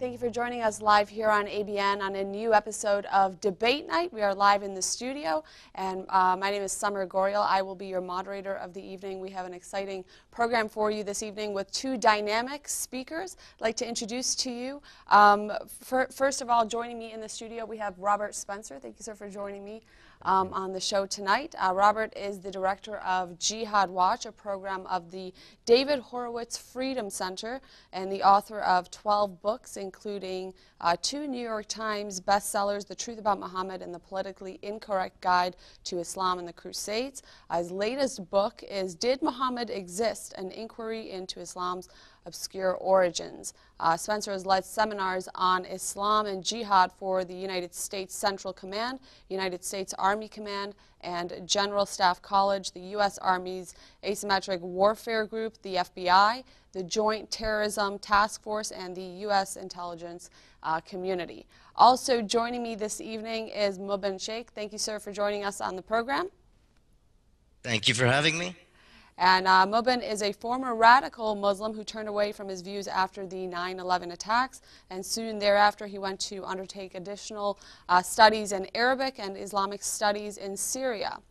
Thank you for joining us live here on ABN on a new episode of Debate Night. We are live in the studio, and my name is Summer Goriel. I will be your moderator of the evening. We have an exciting program for you this evening with two dynamic speakers I'd like to introduce to you. First of all, joining me in the studio, we have Robert Spencer. Thank you, sir, for joining me on the show tonight. Robert is the director of Jihad Watch, a program of the David Horowitz Freedom Center, and the author of 12 books, including two New York Times bestsellers, The Truth About Muhammad and The Politically Incorrect Guide to Islam and the Crusades. His latest book is Did Muhammad Exist? An Inquiry into Islam's Obscure Origins. Spencer has led seminars on Islam and Jihad for the United States Central Command, United States Army Command, and General Staff College, the U.S. Army's Asymmetric Warfare Group, the FBI, the Joint Terrorism Task Force, and the U.S. intelligence community. Also joining me this evening is Mubin Sheikh. Thank you, sir, for joining us on the program. Thank you for having me. And Mubin is a former radical Muslim who turned away from his views after the 9/11 attacks, and soon thereafter he went to undertake additional studies in Arabic and Islamic studies in Syria.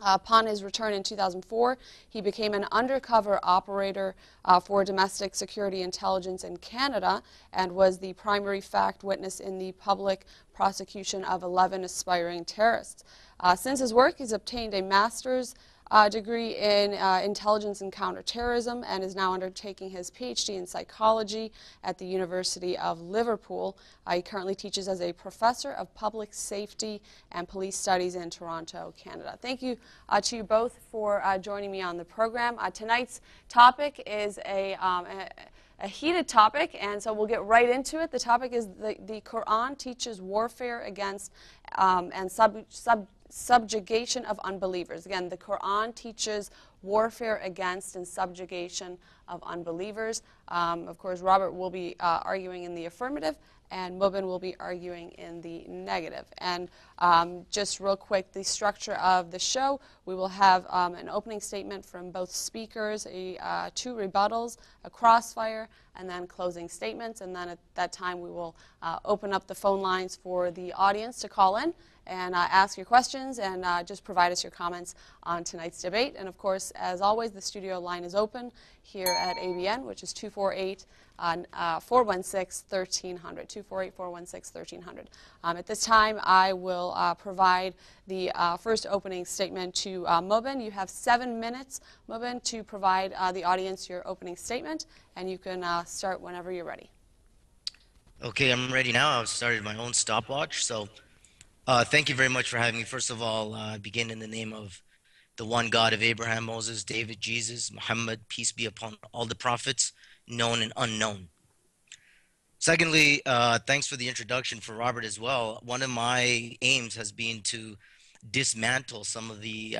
Upon his return in 2004, he became an undercover operator for domestic security intelligence in Canada and was the primary fact witness in the public prosecution of 11 aspiring terrorists. Since his work, he's obtained a master's degree in intelligence and counterterrorism and is now undertaking his PhD in psychology at the University of Liverpool. He currently teaches as a professor of public safety and police studies in Toronto, Canada. Thank you to you both for joining me on the program. Tonight's topic is a heated topic, and so we'll get right into it. The topic is the Quran teaches warfare against and subjugation of unbelievers. Again, the Quran teaches warfare against and subjugation of unbelievers. Of course, Robert will be arguing in the affirmative, and Mubin will be arguing in the negative. And just real quick, the structure of the show, we will have an opening statement from both speakers, two rebuttals, a crossfire, and then closing statements. And then at that time, we will open up the phone lines for the audience to call in and ask your questions and just provide us your comments on tonight's debate. And of course, as always, the studio line is open here at ABN, which is 248-416-1300, 248-416-1300. At this time, I will provide the first opening statement to Mubin. You have 7 minutes, Mubin, to provide the audience your opening statement, and you can start whenever you're ready. Okay, I'm ready now. I've started my own stopwatch, so thank you very much for having me. First of all, I begin in the name of the one God of Abraham, Moses, David, Jesus, Muhammad, peace be upon all the prophets, known and unknown. Secondly, thanks for the introduction for Robert as well. One of my aims has been to dismantle some of the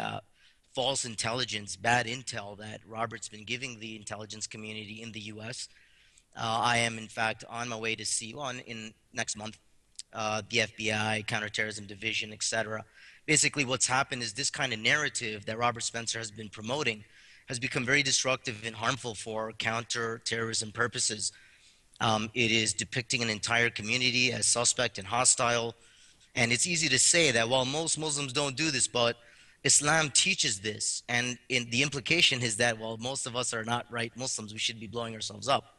false intelligence, bad intel that Robert's been giving the intelligence community in the U.S. I am, in fact, on my way to see one in next month. The FBI, Counterterrorism Division, etc. Basically, what's happened is this kind of narrative that Robert Spencer has been promoting has become very destructive and harmful for counterterrorism purposes. It is depicting an entire community as suspect and hostile. And it's easy to say that, well, most Muslims don't do this, but Islam teaches this. And the implication is that, well, most of us are not right Muslims. We should be blowing ourselves up.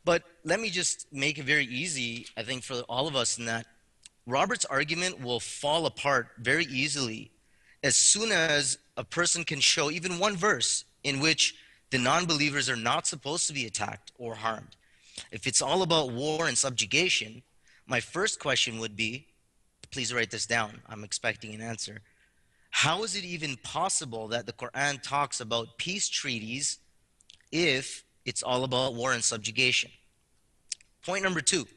But let me just make it very easy, I think, for all of us in that Robert's argument will fall apart very easily as soon as a person can show even one verse in which the non-believers are not supposed to be attacked or harmed. If it's all about war and subjugation, my first question would be, please write this down, I'm expecting an answer. How is it even possible that the Quran talks about peace treaties if it's all about war and subjugation? Point number 2.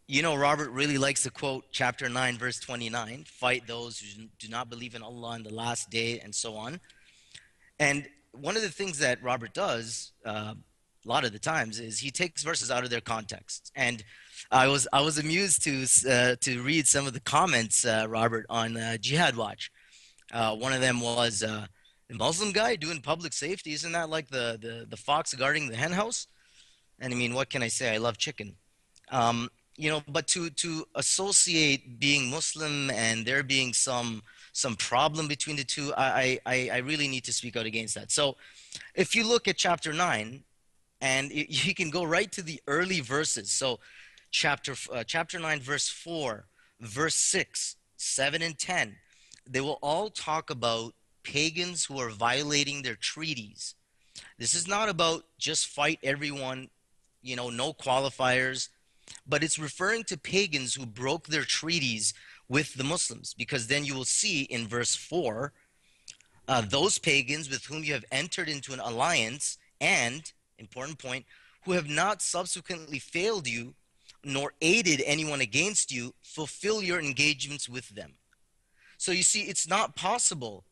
You know, Robert really likes to quote chapter 9, verse 29, fight those who do not believe in Allah in the last day, and so on. And one of the things that Robert does a lot of the times is he takes verses out of their context. And I was amused to read some of the comments, Robert, on Jihad Watch. One of them was, the Muslim guy doing public safety, isn't that like the fox guarding the hen house? And I mean, what can I say? I love chicken. Um, but to associate being Muslim and there being some problem between the two, I really need to speak out against that. So if you look at chapter 9, and you can go right to the early verses. So chapter 9, verse 4, verse 6, 7, and 10, they will all talk about pagans who are violating their treaties. This is not about just fight everyone, no qualifiers, but it's referring to pagans who broke their treaties with the Muslims, because then you will see in verse 4, those pagans with whom you have entered into an alliance, and, important point, who have not subsequently failed you, nor aided anyone against you, fulfill your engagements with them. So you see, it's not possible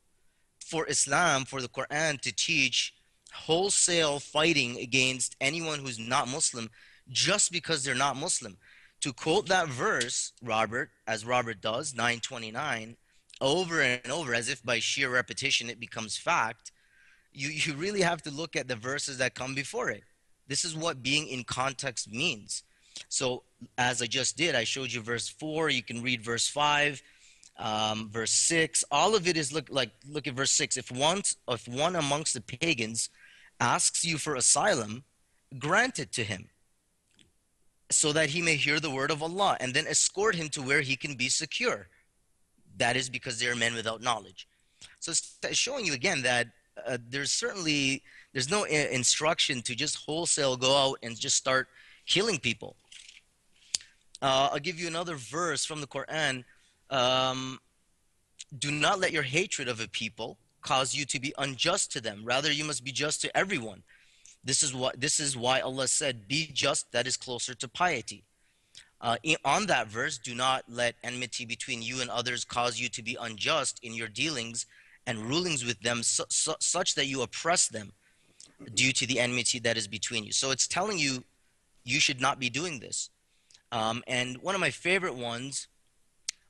for Islam, for the Quran to teach wholesale fighting against anyone who's not Muslim just because they're not Muslim. To quote that verse, Robert, as Robert does, 929, over and over, as if by sheer repetition it becomes fact, you really have to look at the verses that come before it. This is what being in context means. So, as I just did, I showed you verse 4. You can read verse 5, verse 6. All of it is look at verse 6. If one amongst the pagans asks you for asylum, grant it to him, so that he may hear the word of Allah, and then escort him to where he can be secure. That is because they are men without knowledge. So it's showing you again that there's no instruction to just wholesale go out and just start killing people. I'll give you another verse from the Quran. Um, Do not let your hatred of a people cause you to be unjust to them. Rather, you must be just to everyone. This is why Allah said, "Be just, that is closer to piety." On that verse, do not let enmity between you and others cause you to be unjust in your dealings and rulings with them, such that you oppress them due to the enmity that is between you. So it's telling you you should not be doing this. And one of my favorite ones,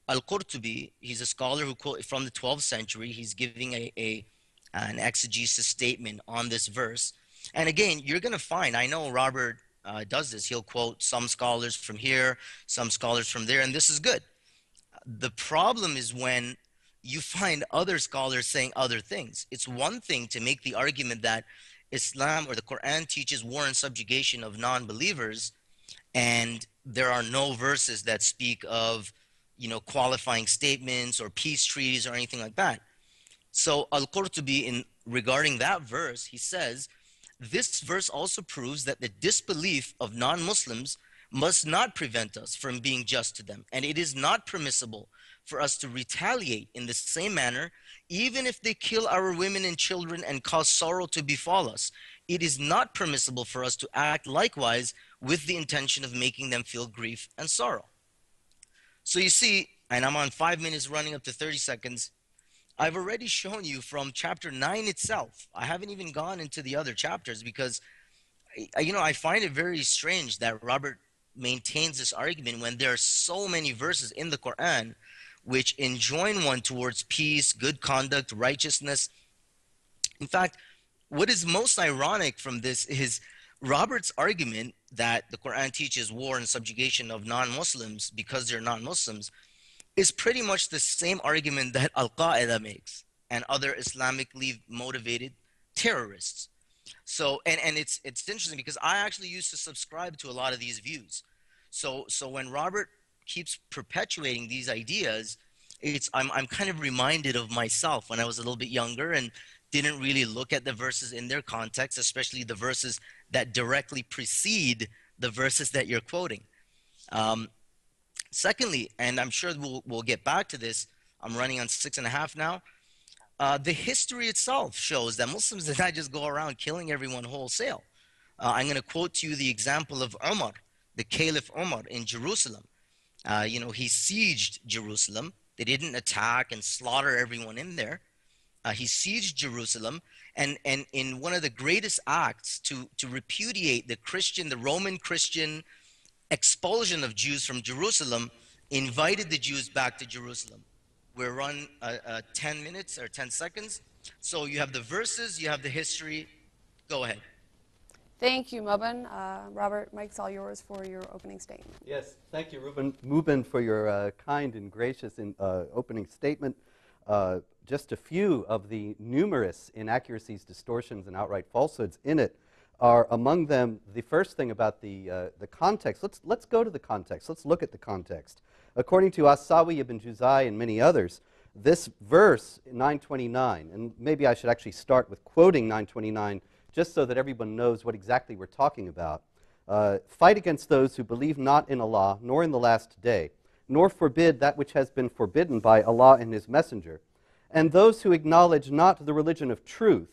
Al-Qurtubi, he's a scholar from the 12th century. He's giving an exegesis statement on this verse. And again, you're going to find, I know Robert does this. He'll quote some scholars from here, some scholars from there, and this is good. The problem is when you find other scholars saying other things. It's one thing to make the argument that Islam or the Quran teaches war and subjugation of non-believers, and there are no verses that speak of, qualifying statements or peace treaties or anything like that. So Al-Qurtubi, in regarding that verse, he says, this verse also proves that the disbelief of non-Muslims must not prevent us from being just to them, and it is not permissible for us to retaliate in the same manner, even if they kill our women and children and cause sorrow to befall us. It is not permissible for us to act likewise with the intention of making them feel grief and sorrow. So you see, and I'm on 5 minutes running up to 30 seconds, I've already shown you from chapter 9 itself. I haven't even gone into the other chapters because, I find it very strange that Robert maintains this argument when there are so many verses in the Quran which enjoin one towards peace, good conduct, righteousness. In fact, what is most ironic from this is Robert's argument that the Quran teaches war and subjugation of non-Muslims because they're non-Muslims is pretty much the same argument that Al-Qaeda makes and other Islamically motivated terrorists. So, and it's interesting because I actually used to subscribe to a lot of these views. So when Robert keeps perpetuating these ideas, I'm kind of reminded of myself when I was a little bit younger and didn't really look at the verses in their context, especially the verses that directly precede the verses that you're quoting. Um, Secondly, and I'm sure we'll get back to this, I'm running on 6.5 now. The history itself shows that Muslims did not just go around killing everyone wholesale. I'm going to quote to you the example of Umar, the Caliph Umar in Jerusalem. He sieged Jerusalem. They didn't attack and slaughter everyone in there. He sieged Jerusalem, and in one of the greatest acts to repudiate the Roman Christian expulsion of Jews from Jerusalem, invited the Jews back to Jerusalem. We're on 10 minutes or 10 seconds. So you have the verses, you have the history. Go ahead. Thank you, Mubin. Robert, Mike's all yours for your opening statement. Yes, thank you, Mubin, for your kind and gracious opening statement. Just a few of the numerous inaccuracies, distortions, and outright falsehoods in it are among them the first thing about the context. Let's go to the context. Let's look at the context. According to Asawi ibn Juzai and many others, this verse, 929, and maybe I should actually start with quoting 929 just so that everyone knows what exactly we're talking about. Fight against those who believe not in Allah, nor in the last day, nor forbid that which has been forbidden by Allah and His Messenger, and those who acknowledge not the religion of truth,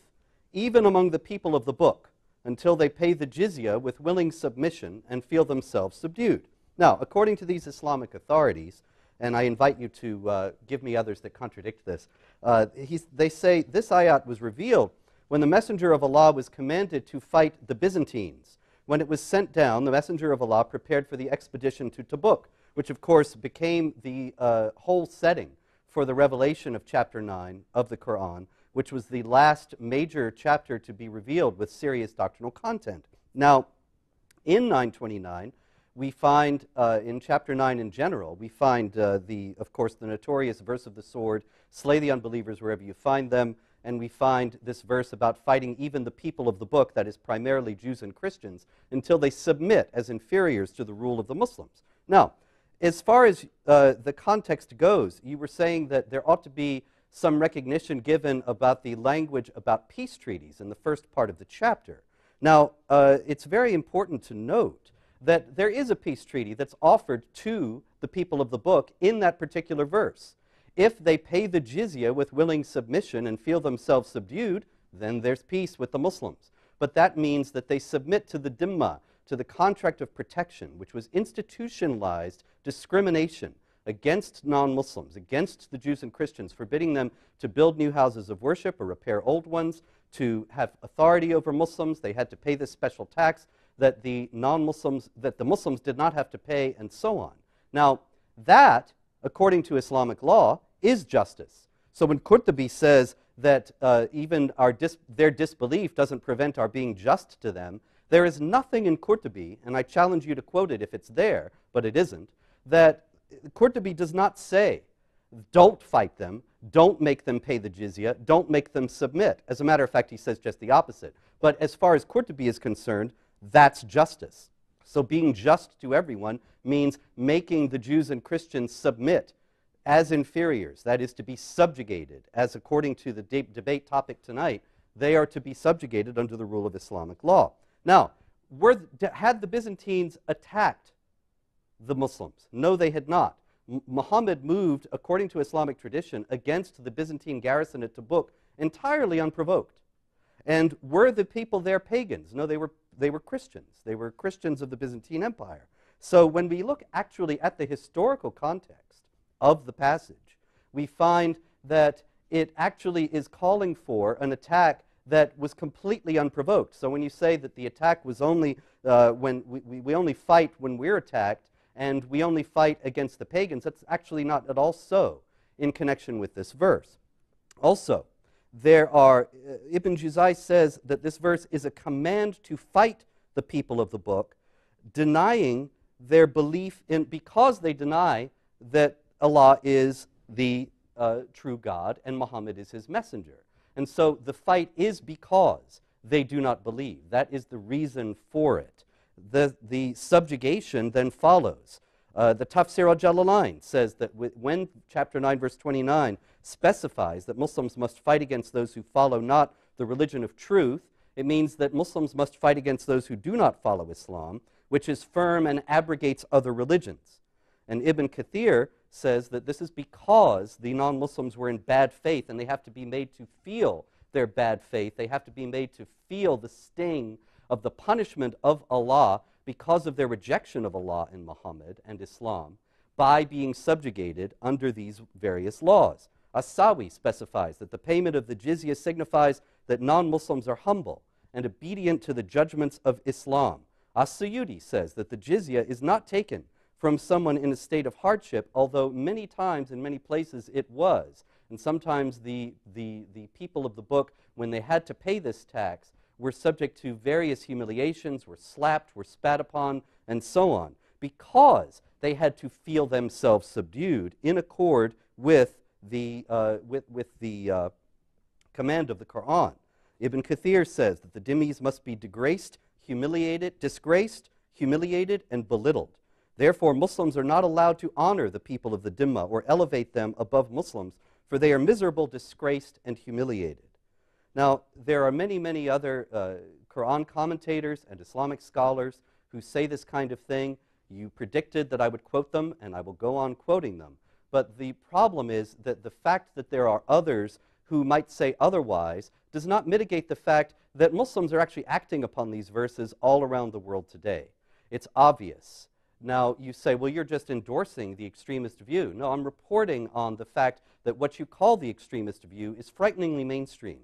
even among the people of the book, until they pay the jizya with willing submission and feel themselves subdued. Now, according to these Islamic authorities, and I invite you to give me others that contradict this, they say this ayat was revealed when the Messenger of Allah was commanded to fight the Byzantines. When it was sent down, the Messenger of Allah prepared for the expedition to Tabuk, which of course became the whole setting for the revelation of chapter 9 of the Quran, which was the last major chapter to be revealed with serious doctrinal content. Now, in 929, we find, in chapter 9 in general, we find, of course, the notorious verse of the sword, slay the unbelievers wherever you find them, and we find this verse about fighting even the people of the book, that is primarily Jews and Christians, until they submit as inferiors to the rule of the Muslims. Now, as far as the context goes, you were saying that there ought to be some recognition given about the language about peace treaties in the first part of the chapter. Now, it's very important to note that there is a peace treaty that's offered to the people of the book in that particular verse. If they pay the jizya with willing submission and feel themselves subdued, then there's peace with the Muslims. But that means that they submit to the dhimma, to the contract of protection, which was institutionalized discrimination against non-Muslims, against the Jews and Christians, forbidding them to build new houses of worship or repair old ones, to have authority over Muslims. They had to pay this special tax that the Muslims did not have to pay, and so on. Now, that, according to Islamic law, is justice. So when Qurtubi says that even their disbelief doesn't prevent our being just to them, there is nothing in Qurtubi, and I challenge you to quote it if it's there, but it isn't, that Qurtubi does not say, don't fight them, don't make them pay the jizya, don't make them submit. As a matter of fact, he says just the opposite. But as far as Qurtubi is concerned, that's justice. So being just to everyone means making the Jews and Christians submit as inferiors, that is to be subjugated, as according to the debate topic tonight, they are to be subjugated under the rule of Islamic law. Now, had the Byzantines attacked the Muslims? No, they had not. Muhammad moved, according to Islamic tradition, against the Byzantine garrison at Tabuk entirely unprovoked. And were the people there pagans? No, they were Christians. They were Christians of the Byzantine Empire. So when we look actually at the historical context of the passage, we find that it actually is calling for an attack that was completely unprovoked. So when you say that the attack was only when we only fight when we're attacked and we only fight against the pagans, that's actually not at all so in connection with this verse. Also, there are, Ibn Juzai says that this verse is a command to fight the people of the book, denying their belief in, because they deny that Allah is the true God and Muhammad is his messenger. And so the fight is because they do not believe. That is the reason for it. The subjugation then follows. The Tafsir al-Jalalain says that when chapter 9, verse 29 specifies that Muslims must fight against those who follow not the religion of truth, it means that Muslims must fight against those who do not follow Islam, which is firm and abrogates other religions. And Ibn Kathir says that this is because the non-Muslims were in bad faith and they have to be made to feel their bad faith. They have to be made to feel the sting of the punishment of Allah because of their rejection of Allah and Muhammad and Islam by being subjugated under these various laws. As-Sawi specifies that the payment of the jizya signifies that non-Muslims are humble and obedient to the judgments of Islam. As-Suyuti says that the jizya is not taken from someone in a state of hardship, although many times in many places it was. And sometimes the people of the book, when they had to pay this tax, were subject to various humiliations, were slapped, were spat upon, and so on, because they had to feel themselves subdued in accord with the command of the Quran. Ibn Kathir says that the dhimmis must be disgraced, humiliated, and belittled. Therefore, Muslims are not allowed to honor the people of the dhimma or elevate them above Muslims, for they are miserable, disgraced, and humiliated. Now, there are many, many other Quran commentators and Islamic scholars who say this kind of thing. You predicted that I would quote them, and I will go on quoting them. But the problem is that the fact that there are others who might say otherwise does not mitigate the fact that Muslims are actually acting upon these verses all around the world today. It's obvious. Now, you say, well, you're just endorsing the extremist view. No, I'm reporting on the fact that what you call the extremist view is frighteningly mainstream,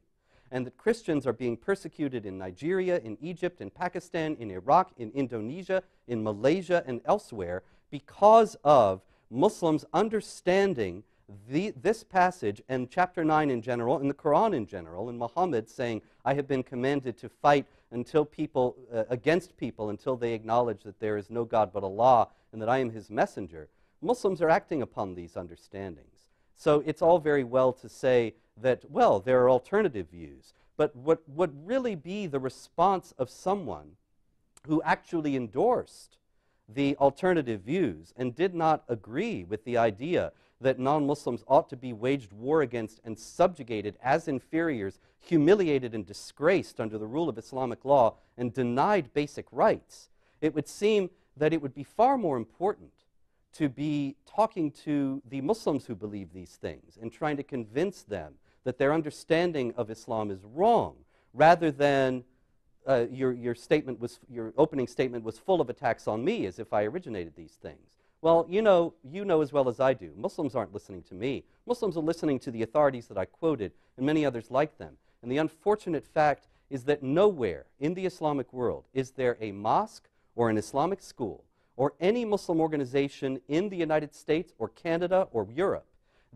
and that Christians are being persecuted in Nigeria, in Egypt, in Pakistan, in Iraq, in Indonesia, in Malaysia, and elsewhere because of Muslims understanding this passage and chapter 9 in general, and the Quran in general, and Muhammad saying, I have been commanded to fight until against people until they acknowledge that there is no God but Allah and that I am His messenger. Muslims are acting upon these understandings. So it's all very well to say that, well, there are alternative views, but what would really be the response of someone who actually endorsed the alternative views and did not agree with the idea that non-Muslims ought to be waged war against and subjugated as inferiors, humiliated and disgraced under the rule of Islamic law, and denied basic rights? It would seem that it would be far more important to be talking to the Muslims who believe these things and trying to convince them that their understanding of Islam is wrong, rather than your opening statement was full of attacks on me as if I originated these things. Well, you know as well as I do, Muslims aren't listening to me. Muslims are listening to the authorities that I quoted and many others like them. And the unfortunate fact is that nowhere in the Islamic world is there a mosque or an Islamic school or any Muslim organization in the United States or Canada or Europe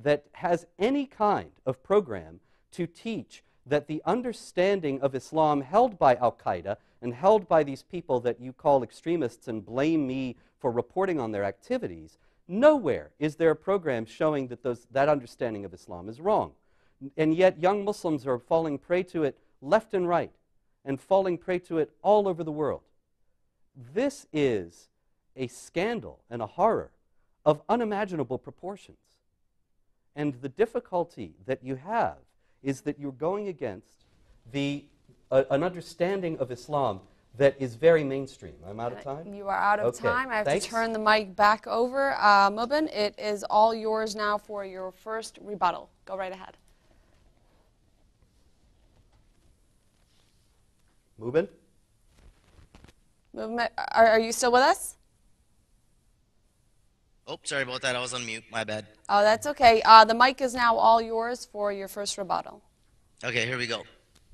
that has any kind of program to teach that the understanding of Islam held by Al-Qaeda and held by these people that you call extremists and blame me for reporting on their activities, nowhere is there a program showing that that understanding of Islam is wrong. And yet young Muslims are falling prey to it left and right, and falling prey to it all over the world. This is a scandal and a horror of unimaginable proportions. And the difficulty that you have is that you're going against an understanding of Islam that is very mainstream. I'm out of time? You are out of Okay, time. I have thanks. to turn the mic back over. Mubin, it is all yours now for your first rebuttal. Go right ahead. Mubin? Are you still with us? Oh, sorry about that. I was on mute. My bad. Oh, that's okay. The mic is now all yours for your first rebuttal. Okay, here we go.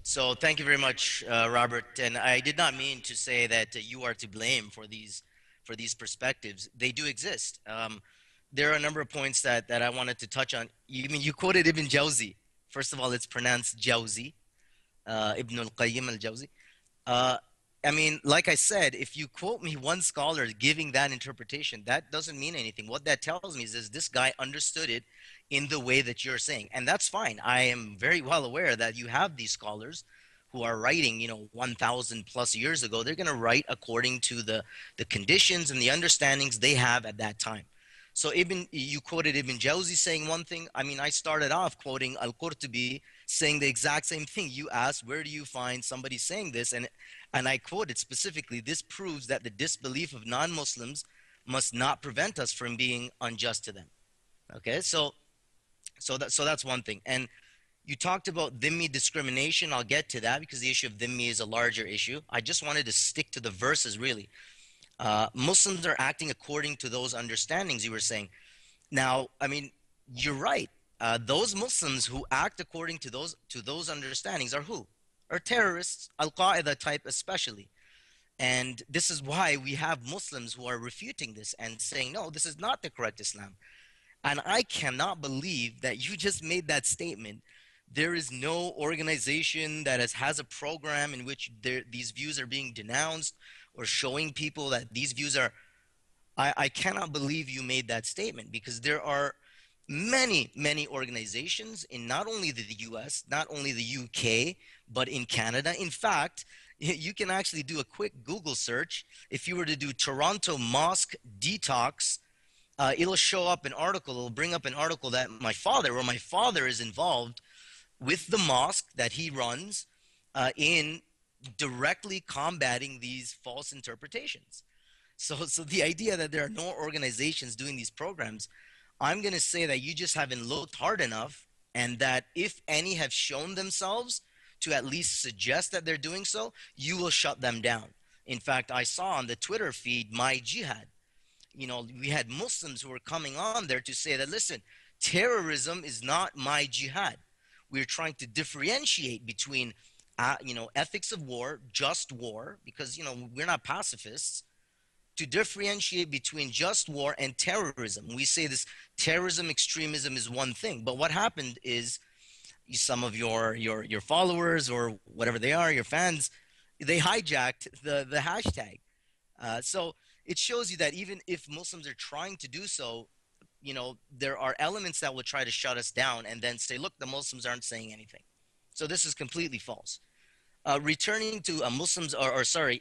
So thank you very much, Robert. And I did not mean to say that you are to blame for these perspectives. They do exist. There are a number of points that I wanted to touch on. You quoted Ibn Jawzi. First of all, it's pronounced Jawzi, Ibn al-Qayyim al-Jawzi. I mean, like I said, if you quote me one scholar giving that interpretation, that doesn't mean anything. What that tells me is this guy understood it in the way that you're saying. And that's fine. I am very well aware that you have these scholars who are writing, 1,000 plus years ago. They're going to write according to the conditions and the understandings they have at that time. So you quoted Ibn Jawzi saying one thing. I mean, I started off quoting Al-Qurtubi saying the exact same thing. You asked, where do you find somebody saying this? And I quoted specifically, this proves that the disbelief of non-Muslims must not prevent us from being unjust to them. Okay, so that's one thing. And you talked about dhimmi discrimination. I'll get to that because the issue of dhimmi is a larger issue. I just wanted to stick to the verses, really. Muslims are acting according to those understandings you were saying. Now, I mean, you're right. Those Muslims who act according to those understandings are who? Are terrorists, Al-Qaeda type especially. And this is why we have Muslims who are refuting this and saying, no, this is not the correct Islam. And I cannot believe that you just made that statement There is no organization that has a program in which these views are being denounced or showing people that these views are. I cannot believe you made that statement, because there are many, many organizations in not only the US, not only the UK, but in Canada. In fact, you can actually do a quick Google search. If you were to do Toronto Mosque Detox, it'll show up an article. It'll bring up an article that my father is involved with the mosque that he runs in directly combating these false interpretations. So the idea that there are no organizations doing these programs, I'm going to say that you just haven't looked hard enough, and that if any have shown themselves to at least suggest that they're doing so, you will shut them down. In fact, I saw on the Twitter feed, My Jihad, we had Muslims who were coming on there to say that, listen, terrorism is not my jihad. We're trying to differentiate between, ethics of war, just war, because, we're not pacifists, to differentiate between just war and terrorism. We say this terrorism, extremism is one thing, but what happened is some of your followers, or whatever they are, your fans, they hijacked the hashtag. So it shows you that even if Muslims are trying to do so, there are elements that will try to shut us down and then say, look, the Muslims aren't saying anything. So this is completely false. Returning to Muslims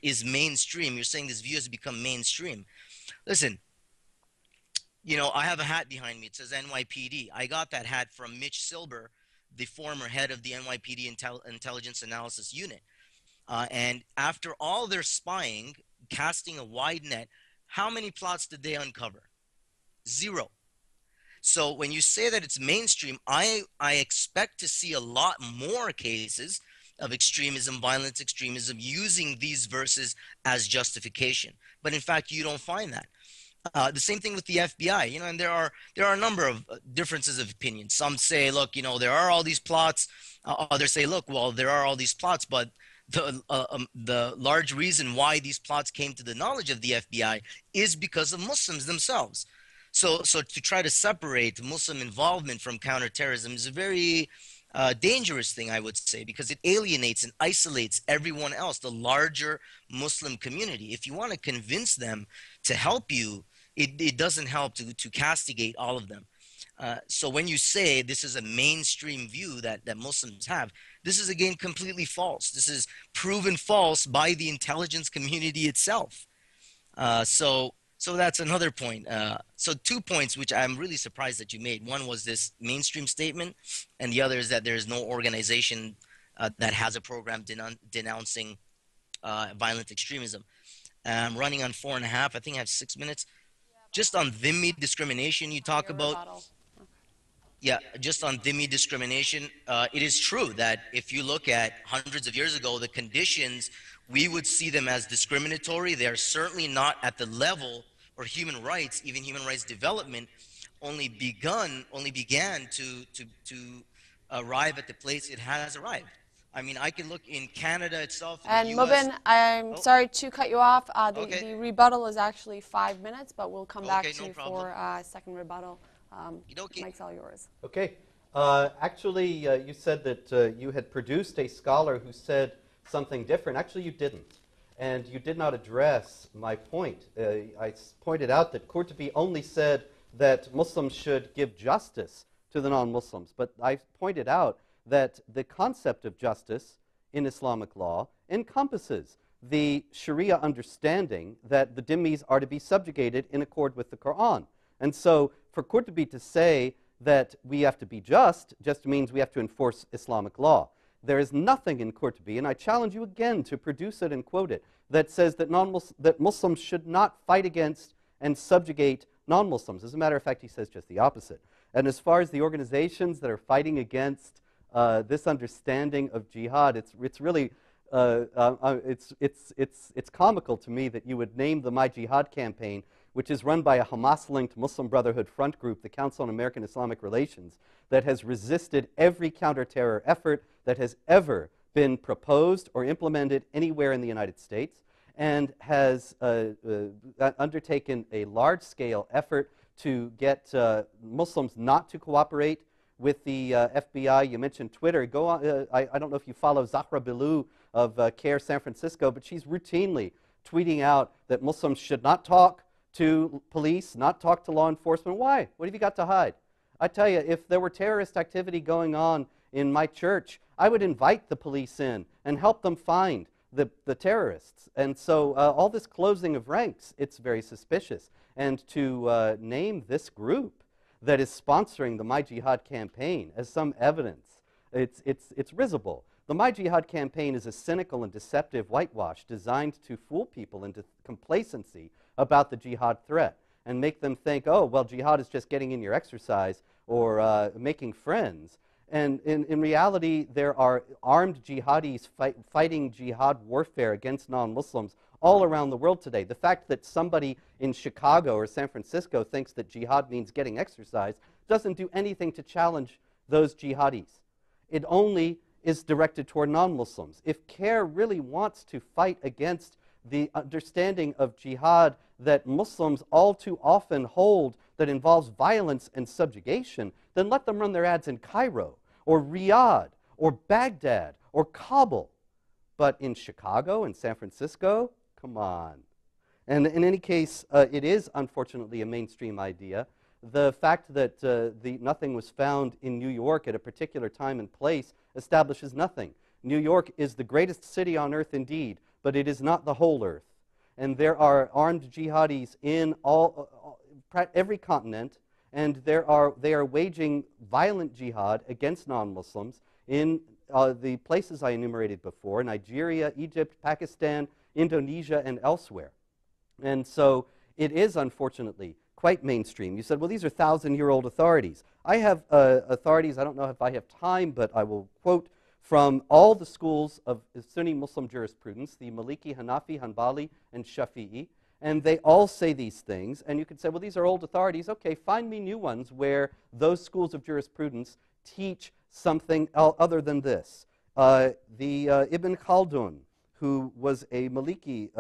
is mainstream. You're saying this view has become mainstream. Listen, I have a hat behind me. It says NYPD. I got that hat from Mitch Silber, the former head of the NYPD Intelligence Analysis Unit. And after all their spying, casting a wide net, how many plots did they uncover? 0. So when you say that it's mainstream, I expect to see a lot more cases of extremism, violent extremism, using these verses as justification. But in fact, you don't find that. The same thing with the FBI, and there are a number of differences of opinion. Some say, look, there are all these plots. Others say, look, well, there are all these plots, but the large reason why these plots came to the knowledge of the FBI is because of Muslims themselves. So to try to separate Muslim involvement from counterterrorism is a very dangerous thing, I would say, because it alienates and isolates everyone else, the larger Muslim community. If you want to convince them to help you, it doesn't help to castigate all of them. So when you say this is a mainstream view that Muslims have, this is again completely false. This is proven false by the intelligence community itself. So that's another point. So 2 points which I'm really surprised that you made. One was this mainstream statement, and the other is that there is no organization that has a program denouncing violent extremism. I'm running on 4.5. I think I have 6 minutes. Just on dhimmi discrimination you talk about. Yeah, just on dhimmi discrimination, it is true that if you look at hundreds of years ago, the conditions, we would see them as discriminatory. They are certainly not at the level, or human rights, even human rights development, only began to arrive at the place it has arrived. I mean, I can look in Canada itself, in the US. Mubin, I'm sorry to cut you off. The rebuttal is actually 5 minutes, but we'll come back to you for a second rebuttal. Mike's all yours. Okay. Actually, you said that you had produced a scholar who said something different. Actually, you didn't. And you did not address my point. I pointed out that Qurtubi only said that Muslims should give justice to the non-Muslims. But I pointed out that the concept of justice in Islamic law encompasses the Sharia understanding that the dhimmis are to be subjugated in accord with the Quran. And so for Qurtubi to say that we have to be just means we have to enforce Islamic law. There is nothing in Qurtubi, and I challenge you again to produce it and quote it, that says that that Muslims should not fight against and subjugate non-Muslims. As a matter of fact, he says just the opposite. And as far as the organizations that are fighting against this understanding of jihad, it's really it's comical to me that you would name the My Jihad campaign, which is run by a Hamas-linked Muslim Brotherhood front group, the Council on American Islamic Relations, that has resisted every counterterror effort that has ever been proposed or implemented anywhere in the United States, and has undertaken a large-scale effort to get Muslims not to cooperate with the FBI. You mentioned Twitter. Go on. I don't know if you follow Zahra Bilou of CARE San Francisco, but she's routinely tweeting out that Muslims should not talk to police, not talk to law enforcement. Why? What have you got to hide? I tell you, if there were terrorist activity going on in my church, I would invite the police in and help them find the terrorists. And so all this closing of ranks, it's very suspicious. And to name this group that is sponsoring the My Jihad campaign as some evidence, it's risible. The My Jihad campaign is a cynical and deceptive whitewash designed to fool people into complacency about the jihad threat and make them think, oh, well, jihad is just getting in your exercise or making friends. And in reality, there are armed jihadis fighting jihad warfare against non-Muslims all around the world today. The fact that somebody in Chicago or San Francisco thinks that jihad means getting exercise doesn't do anything to challenge those jihadis. It only is directed toward non-Muslims. If CARE really wants to fight against the understanding of jihad that Muslims all too often hold that involves violence and subjugation, then let them run their ads in Cairo or Riyadh or Baghdad or Kabul. But in Chicago and San Francisco, come on. And in any case, it is unfortunately a mainstream idea. The fact that nothing was found in New York at a particular time and place establishes nothing. New York is the greatest city on earth indeed, but it is not the whole earth. And there are armed jihadis in every continent, and they are waging violent jihad against non-Muslims in the places I enumerated before: Nigeria, Egypt, Pakistan, Indonesia, and elsewhere. And so it is, unfortunately, quite mainstream. You said, well, these are 1,000-year-old authorities. I have authorities, I don't know if I have time, but I will quote from all the schools of Sunni Muslim jurisprudence, the Maliki, Hanafi, Hanbali, and Shafi'i, and they all say these things. And you could say, well, these are old authorities. Okay, find me new ones where those schools of jurisprudence teach something other than this. Ibn Khaldun, who was a Maliki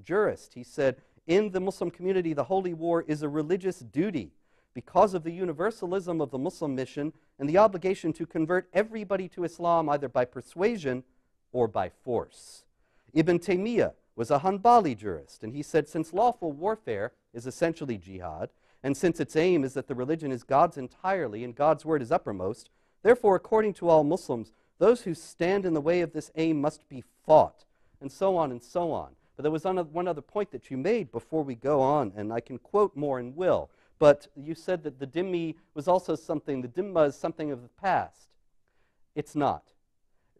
jurist, he said, in the Muslim community, the holy war is a religious duty because of the universalism of the Muslim mission and the obligation to convert everybody to Islam either by persuasion or by force. Ibn Taymiyyah was a Hanbali jurist, and he said, since lawful warfare is essentially jihad, and since its aim is that the religion is God's entirely and God's word is uppermost, therefore, according to all Muslims, those who stand in the way of this aim must be fought, and so on and so on. But there was one other point that you made before we go on, and I can quote more and will. But you said that the dhimmi was also something, the dhimma is something of the past. It's not.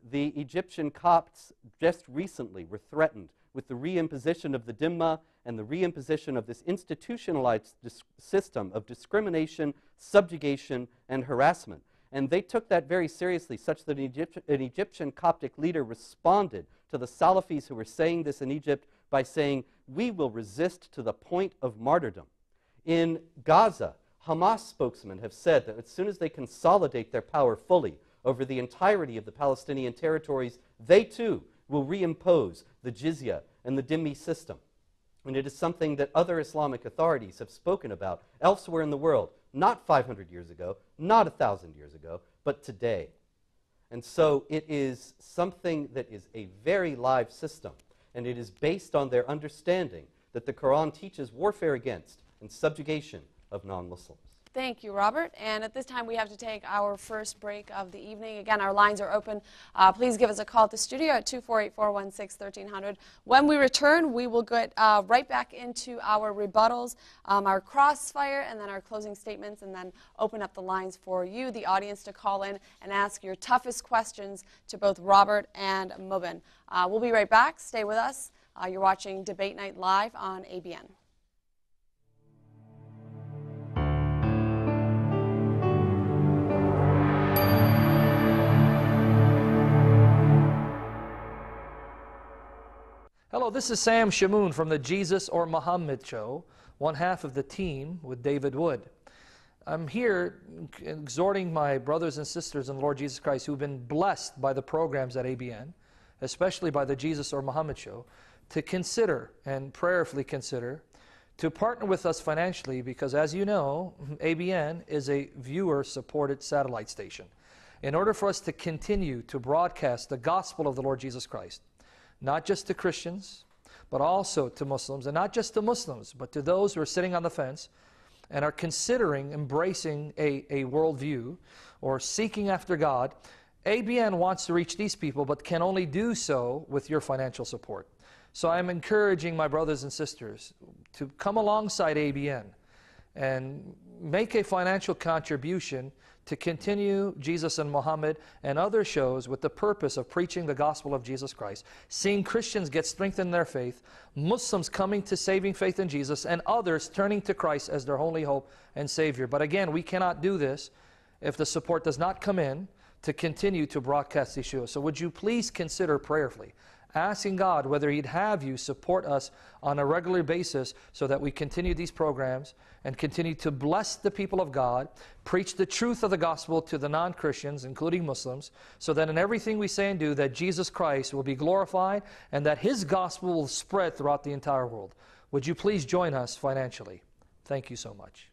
The Egyptian Copts just recently were threatened with the reimposition of the dhimma and the reimposition of this institutionalized system of discrimination, subjugation, and harassment. And they took that very seriously, such that an Egyptian Coptic leader responded to the Salafis who were saying this in Egypt by saying, we will resist to the point of martyrdom. In Gaza, Hamas spokesmen have said that as soon as they consolidate their power fully over the entirety of the Palestinian territories, they too will reimpose the jizya and the dhimmi system. And it is something that other Islamic authorities have spoken about elsewhere in the world, not 500 years ago, not 1,000 years ago, but today. And so it is something that is a very live system, and it is based on their understanding that the Quran teaches warfare against and subjugation of non-Muslims. Thank you, Robert. And at this time, we have to take our first break of the evening. Again, our lines are open. Please give us a call at the studio at 248-416-1300. When we return, we will get right back into our rebuttals, our crossfire, and then our closing statements, and then open up the lines for you, the audience, to call in and ask your toughest questions to both Robert and Mubin. We'll be right back. Stay with us. You're watching Debate Night Live on ABN. Hello, this is Sam Shamoon from the Jesus or Muhammad Show, one half of the team with David Wood. I'm here exhorting my brothers and sisters in the Lord Jesus Christ who've been blessed by the programs at ABN, especially by the Jesus or Muhammad Show, to consider and prayerfully consider to partner with us financially, because as you know, ABN is a viewer-supported satellite station. In order for us to continue to broadcast the gospel of the Lord Jesus Christ, not just to Christians, but also to Muslims, and not just to Muslims, but to those who are sitting on the fence and are considering embracing a worldview or seeking after God, ABN wants to reach these people, but can only do so with your financial support. So I'm encouraging my brothers and sisters to come alongside ABN and make a financial contribution to continue Jesus and Muhammad and other shows with the purpose of preaching the gospel of Jesus Christ, seeing Christians get strengthened in their faith, Muslims coming to saving faith in Jesus, and others turning to Christ as their only hope and Savior. But again, we cannot do this if the support does not come in to continue to broadcast these shows. So would you please consider prayerfully asking God whether He'd have you support us on a regular basis so that we continue these programs and continue to bless the people of God, preach the truth of the gospel to the non-Christians, including Muslims, so that in everything we say and do, that Jesus Christ will be glorified and that His gospel will spread throughout the entire world. Would you please join us financially? Thank you so much.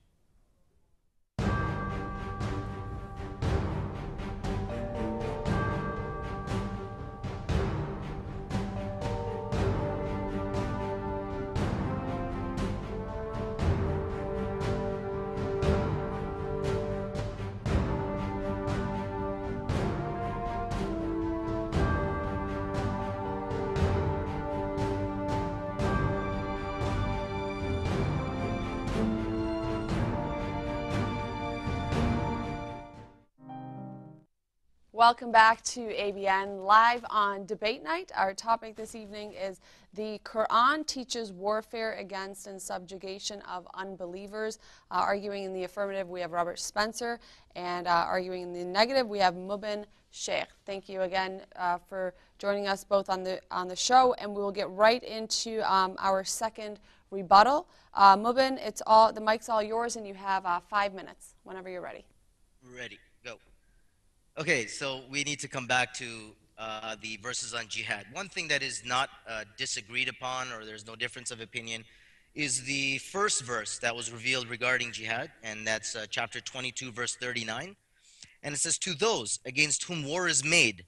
Welcome back to ABN Live on Debate Night. Our topic this evening is the Quran teaches warfare against and subjugation of unbelievers. Arguing in the affirmative, we have Robert Spencer, and arguing in the negative, we have Mubin Sheikh. Thank you again for joining us both on the show, and we will get right into our second rebuttal. Mubin, the mic's all yours, and you have 5 minutes whenever you're ready. Ready, go. Okay, so we need to come back to the verses on jihad. One thing that is not disagreed upon, or there's no difference of opinion, is the first verse that was revealed regarding jihad, and that's chapter 22, verse 39. And it says, to those against whom war is made,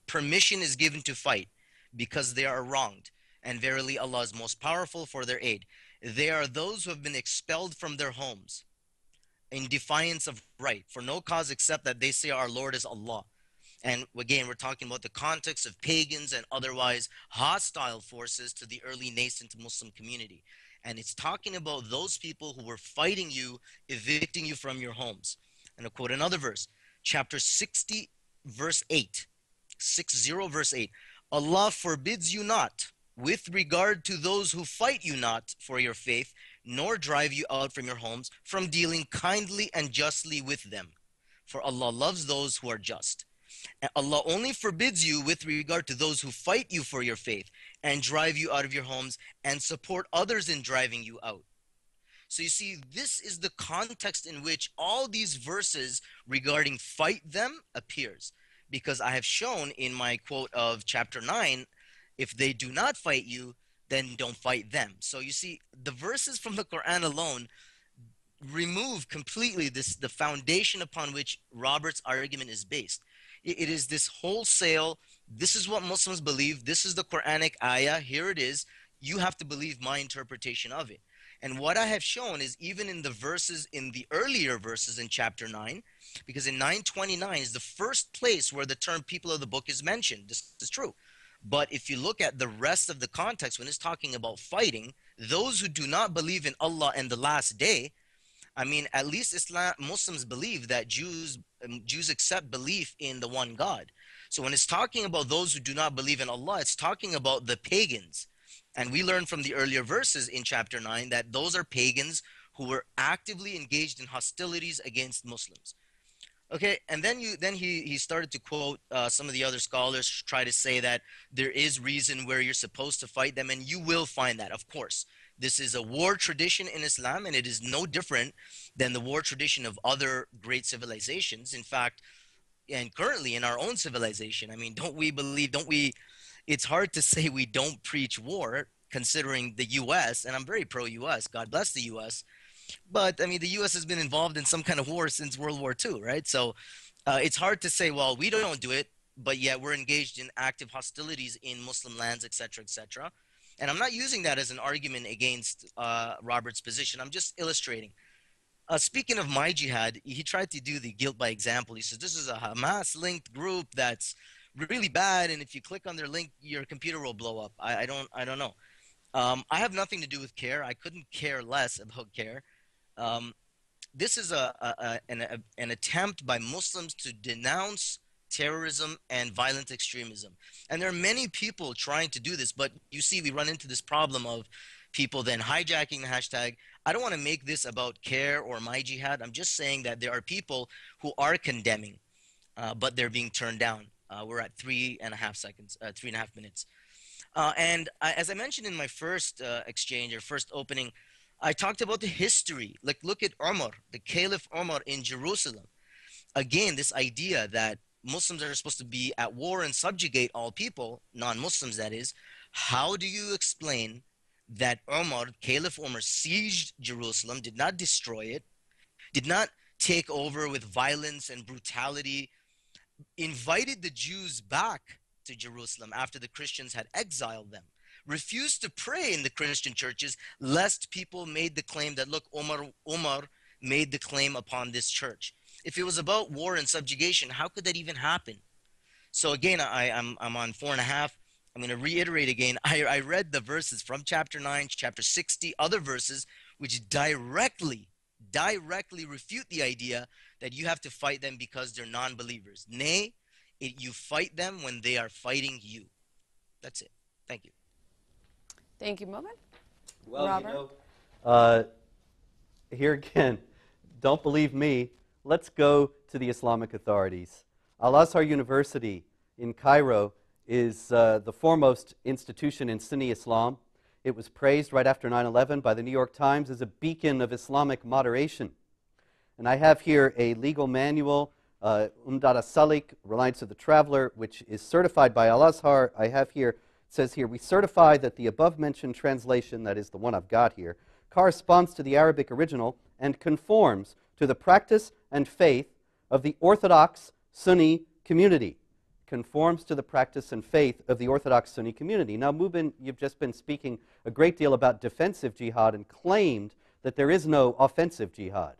permission is given to fight, because they are wronged. And verily Allah is most powerful for their aid. They are those who have been expelled from their homes in defiance of right, for no cause except that they say our Lord is Allah. And again, we're talking about the context of pagans and otherwise hostile forces to the early nascent Muslim community. And it's talking about those people who were fighting you, evicting you from your homes. And I'll quote another verse, chapter 60, verse 8. 60, verse 8. Allah forbids you not, with regard to those who fight you not for your faith, nor drive you out from your homes, from dealing kindly and justly with them. For Allah loves those who are just. And Allah only forbids you with regard to those who fight you for your faith and drive you out of your homes and support others in driving you out. So you see, this is the context in which all these verses regarding fight them appears. Because I have shown in my quote of chapter 9, if they do not fight you, then don't fight them. So you see, the verses from the Quran alone remove completely the foundation upon which Robert's argument is based. It is this wholesale, this is what Muslims believe, this is the Quranic ayah, here it is, you have to believe my interpretation of it. And what I have shown is even in the verses, in the earlier verses in chapter 9, because in 929 is the first place where the term people of the book is mentioned. This is true. But if you look at the rest of the context, when it's talking about fighting, those who do not believe in Allah and the last day, I mean, at least Muslims believe that Jews accept belief in the one God. So when it's talking about those who do not believe in Allah, it's talking about the pagans. And we learned from the earlier verses in chapter 9 that those are pagans who were actively engaged in hostilities against Muslims. Okay, and then he started to quote some of the other scholars, try to say that there is reason where you're supposed to fight them, and you will find that, of course. This is a war tradition in Islam, and it is no different than the war tradition of other great civilizations. In fact, and currently in our own civilization, I mean, it's hard to say we don't preach war. considering the U.S., and I'm very pro-U.S., God bless the U.S., but I mean, the U.S. has been involved in some kind of war since World War II, right? So it's hard to say, well, we don't do it, but yet we're engaged in active hostilities in Muslim lands, et cetera, et cetera. And I'm not using that as an argument against Robert's position. I'm just illustrating. Speaking of my jihad, he tried to do the guilt by example. He says, this is a Hamas-linked group that's really bad, and if you click on their link, your computer will blow up. I don't know. I have nothing to do with CARE. I couldn't care less about CARE. This is an attempt by Muslims to denounce terrorism and violent extremism. And there are many people trying to do this, but you see, we run into this problem of people then hijacking the hashtag. I don't want to make this about CARE or my jihad. I'm just saying that there are people who are condemning, but they're being turned down. We're at 3.5 minutes. As I mentioned in my first exchange or first opening, I talked about the history. Like, look at Umar, the Caliph Umar in Jerusalem. Again, this idea that Muslims are supposed to be at war and subjugate all people, non-Muslims that is. How do you explain that Umar, Caliph Umar, sieged Jerusalem, did not destroy it, did not take over with violence and brutality, invited the Jews back to Jerusalem after the Christians had exiled them, refused to pray in the Christian churches lest people made the claim that, look, Umar made the claim upon this church. If it was about war and subjugation, how could that even happen? So again, I'm on 4.5. I'm going to reiterate again. I read the verses from chapter 9, chapter 60, other verses, which directly refute the idea that you have to fight them because they're non-believers. Nay, you fight them when they are fighting you. That's it. Thank you. Thank you, Mubin. Well, Robert? Here again, don't believe me. Let's go to the Islamic authorities. Al-Azhar University in Cairo is the foremost institution in Sunni Islam. It was praised right after 9/11 by the New York Times as a beacon of Islamic moderation. And I have here a legal manual, Umdat as-Salik, Reliance of the Traveler, which is certified by Al-Azhar. I have here, it says here, we certify that the above-mentioned translation, that is the one I've got here, corresponds to the Arabic original and conforms to the practice and faith of the Orthodox Sunni community. Conforms to the practice and faith of the Orthodox Sunni community. Now, Mubin, you've just been speaking a great deal about defensive jihad and claimed that there is no offensive jihad.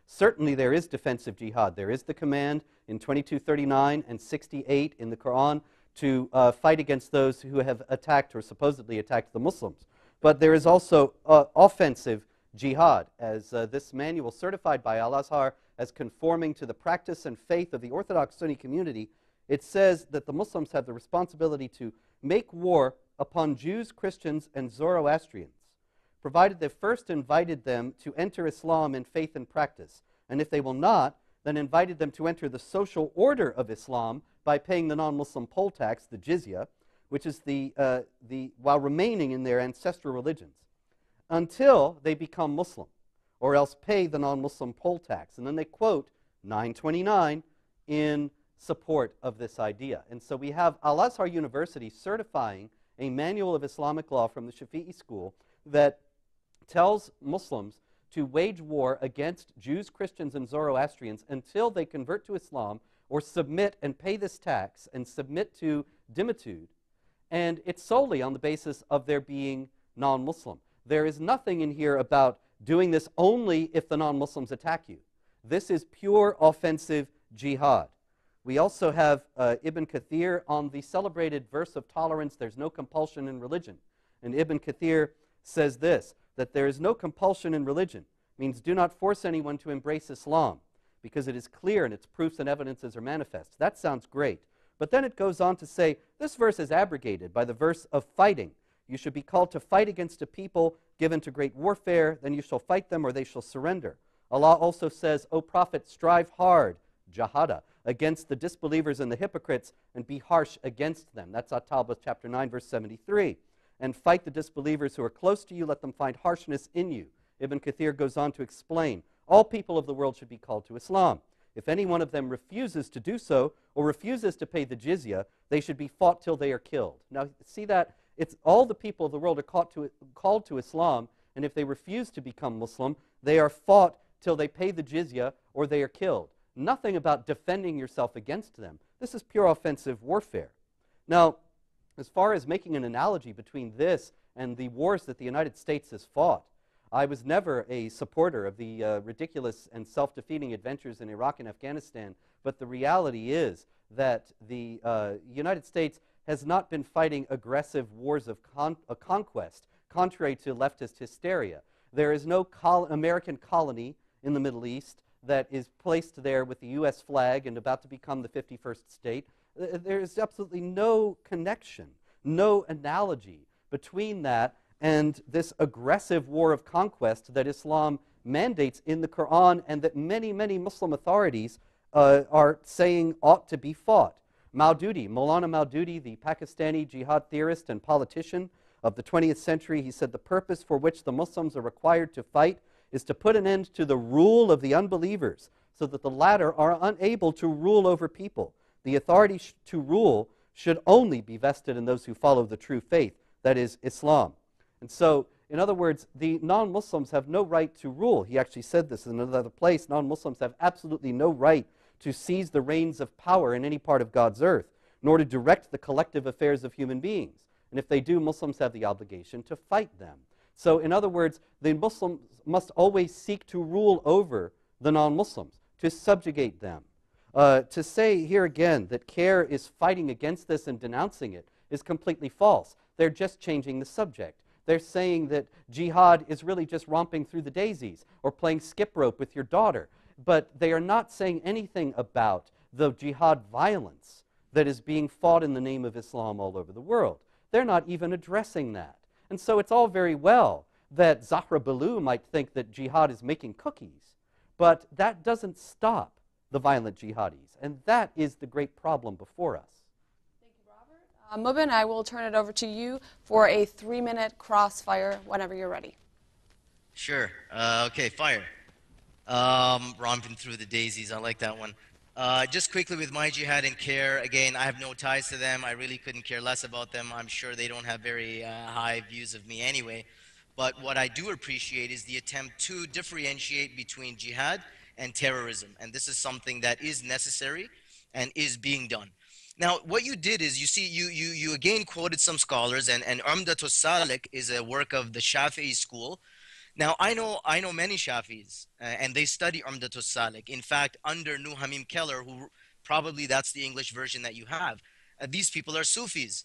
Certainly there is defensive jihad. There is the command in 2239 and 68 in the Quran to fight against those who have attacked or supposedly attacked the Muslims. But there is also offensive jihad, as this manual certified by Al-Azhar as conforming to the practice and faith of the Orthodox Sunni community. It says that the Muslims have the responsibility to make war upon Jews, Christians, and Zoroastrians, provided they first invited them to enter Islam in faith and practice, and if they will not, then invited them to enter the social order of Islam by paying the non-Muslim poll tax, the jizya, which is while remaining in their ancestral religions, until they become Muslim, or else pay the non-Muslim poll tax. And then they quote 929 in support of this idea. And so we have Al-Azhar University certifying a manual of Islamic law from the Shafi'i school that tells Muslims to wage war against Jews, Christians, and Zoroastrians until they convert to Islam or submit and pay this tax and submit to dhimitude. And it's solely on the basis of their being non-Muslim. There is nothing in here about doing this only if the non-Muslims attack you. This is pure offensive jihad. We also have Ibn Kathir on the celebrated verse of tolerance, there's no compulsion in religion. And Ibn Kathir says this, that there is no compulsion in religion, means do not force anyone to embrace Islam, because it is clear and its proofs and evidences are manifest. That sounds great. But then it goes on to say, this verse is abrogated by the verse of fighting. You should be called to fight against a people given to great warfare, then you shall fight them or they shall surrender. Allah also says, O Prophet, strive hard, jahada, against the disbelievers and the hypocrites, and be harsh against them. That's At-Tawbah chapter 9, verse 73. And fight the disbelievers who are close to you, let them find harshness in you. Ibn Kathir goes on to explain, all people of the world should be called to Islam. If any one of them refuses to do so, or refuses to pay the jizya, they should be fought till they are killed. Now, see that? It's all the people of the world are called to Islam, and if they refuse to become Muslim, they are fought till they pay the jizya or they are killed. Nothing about defending yourself against them. This is pure offensive warfare. Now, as far as making an analogy between this and the wars that the United States has fought, I was never a supporter of the ridiculous and self-defeating adventures in Iraq and Afghanistan, but the reality is that the United States has not been fighting aggressive wars of conquest, contrary to leftist hysteria. There is no American colony in the Middle East that is placed there with the U.S. flag and about to become the 51st state. There is absolutely no connection, no analogy between that and this aggressive war of conquest that Islam mandates in the Quran and that many, many Muslim authorities are saying ought to be fought. Maulana Maududi, the Pakistani jihad theorist and politician of the 20th century, he said the purpose for which the Muslims are required to fight is to put an end to the rule of the unbelievers so that the latter are unable to rule over people. The authority to rule should only be vested in those who follow the true faith, that is, Islam. And so, in other words, the non-Muslims have no right to rule. He actually said this in another place. Non-Muslims have absolutely no right to seize the reins of power in any part of God's earth, nor to direct the collective affairs of human beings. And if they do, Muslims have the obligation to fight them. So, in other words, the Muslims must always seek to rule over the non-Muslims, to subjugate them. To say here again that CARE is fighting against this and denouncing it is completely false. They're just changing the subject. They're saying that jihad is really just romping through the daisies or playing skip rope with your daughter. But they are not saying anything about the jihad violence that is being fought in the name of Islam all over the world. They're not even addressing that. And so it's all very well that Zahra Balloo might think that jihad is making cookies, but that doesn't stop the violent jihadis. And that is the great problem before us. Thank you, Robert. Mubin, I will turn it over to you for a 3-minute crossfire whenever you're ready. Sure. Okay, fire. Romping through the daisies. I like that one. Just quickly with my jihad and CARE, again, I have no ties to them. I really couldn't care less about them. I'm sure they don't have very high views of me anyway. But what I do appreciate is the attempt to differentiate between jihad and terrorism. And this is something that is necessary and is being done. Now, what you did is, you see, you again quoted some scholars, and Umdatus Salik is a work of the Shafi'i school. Now, I know many Shafis, and they study Umdatus Salik. In fact, under Nuhamim Keller, who probably that's the English version that you have, these people are Sufis.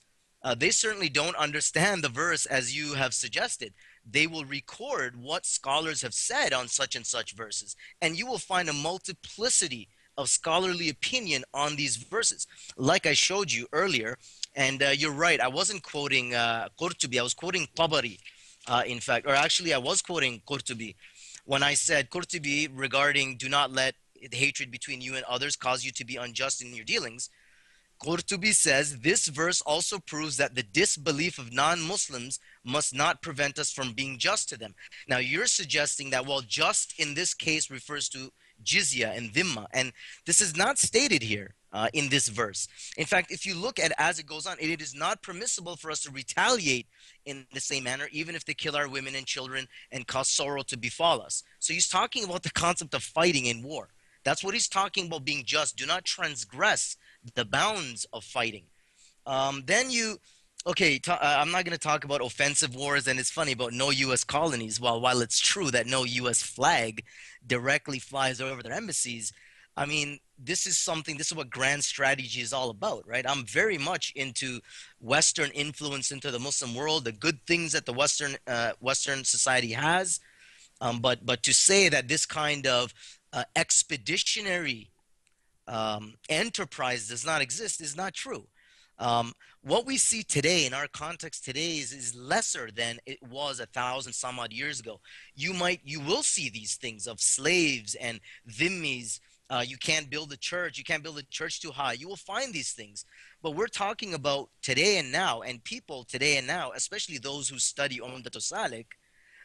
They certainly don't understand the verse as you have suggested. They will record what scholars have said on such and such verses, and you will find a multiplicity of scholarly opinion on these verses, like I showed you earlier. And you're right, I wasn't quoting Qurtubi, I was quoting Tabari. In fact, or actually I was quoting Qurtubi when I said Qurtubi regarding do not let the hatred between you and others cause you to be unjust in your dealings. Qurtubi says this verse also proves that the disbelief of non-Muslims must not prevent us from being just to them. Now you're suggesting that, well, just in this case refers to jizya and dhimma, and this is not stated here in this verse. In fact, if you look at as it goes on, it is not permissible for us to retaliate in the same manner, even if they kill our women and children and cause sorrow to befall us. So he's talking about the concept of fighting in war. That's what he's talking about, being just. Do not transgress the bounds of fighting. Then you, okay, I'm not going to talk about offensive wars, and it's funny about no U.S. colonies. While it's true that no U.S. flag directly flies over their embassies, I mean, this is what grand strategy is all about, right? I'm very much into Western influence into the Muslim world, the good things that the Western society has. But to say that this kind of expeditionary enterprise does not exist is not true. What we see today in our context today is lesser than it was 1,000 some odd years ago. You will see these things of slaves and dhimmis. You can't build a church. You can't build a church too high. You will find these things. But we're talking about today and now, and people today and now, especially those who study Umdatus Salik,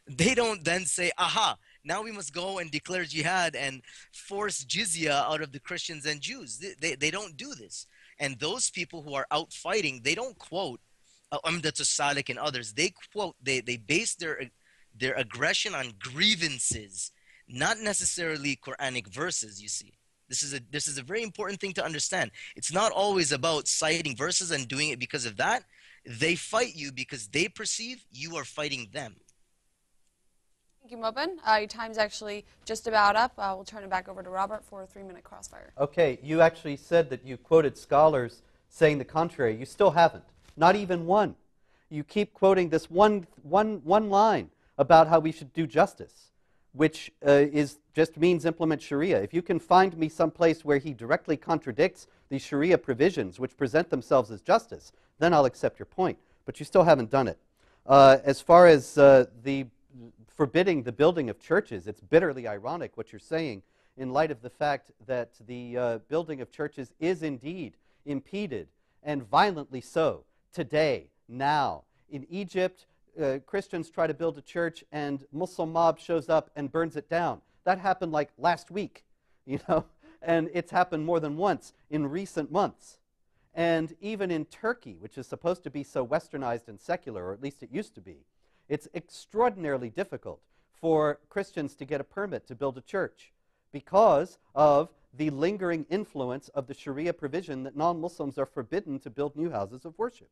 they don't then say, aha, now we must go and declare jihad and force jizya out of the Christians and Jews. They don't do this. And those people who are out fighting, they don't quote Amdatu Salik and others, they quote, they base their aggression on grievances, not necessarily Quranic verses, you see. This is a very important thing to understand. It's not always about citing verses and doing it because of that. They fight you because they perceive you are fighting them. Thank you, Mubin. Your time's actually just about up. We'll turn it back over to Robert for a 3-minute crossfire. Okay, you actually said that you quoted scholars saying the contrary. You still haven't. Not even one. You keep quoting this one line about how we should do justice, which just means implement Sharia. If you can find me some place where he directly contradicts the Sharia provisions, which present themselves as justice, then I'll accept your point. But you still haven't done it. As far as the forbidding the building of churches, it's bitterly ironic what you're saying in light of the fact that the building of churches is indeed impeded, and violently so, today, now. In Egypt, Christians try to build a church and Muslim mob shows up and burns it down. That happened like last week, you know, and it's happened more than once in recent months. And even in Turkey, which is supposed to be so westernized and secular, or at least it used to be, it's extraordinarily difficult for Christians to get a permit to build a church because of the lingering influence of the Sharia provision that non-Muslims are forbidden to build new houses of worship.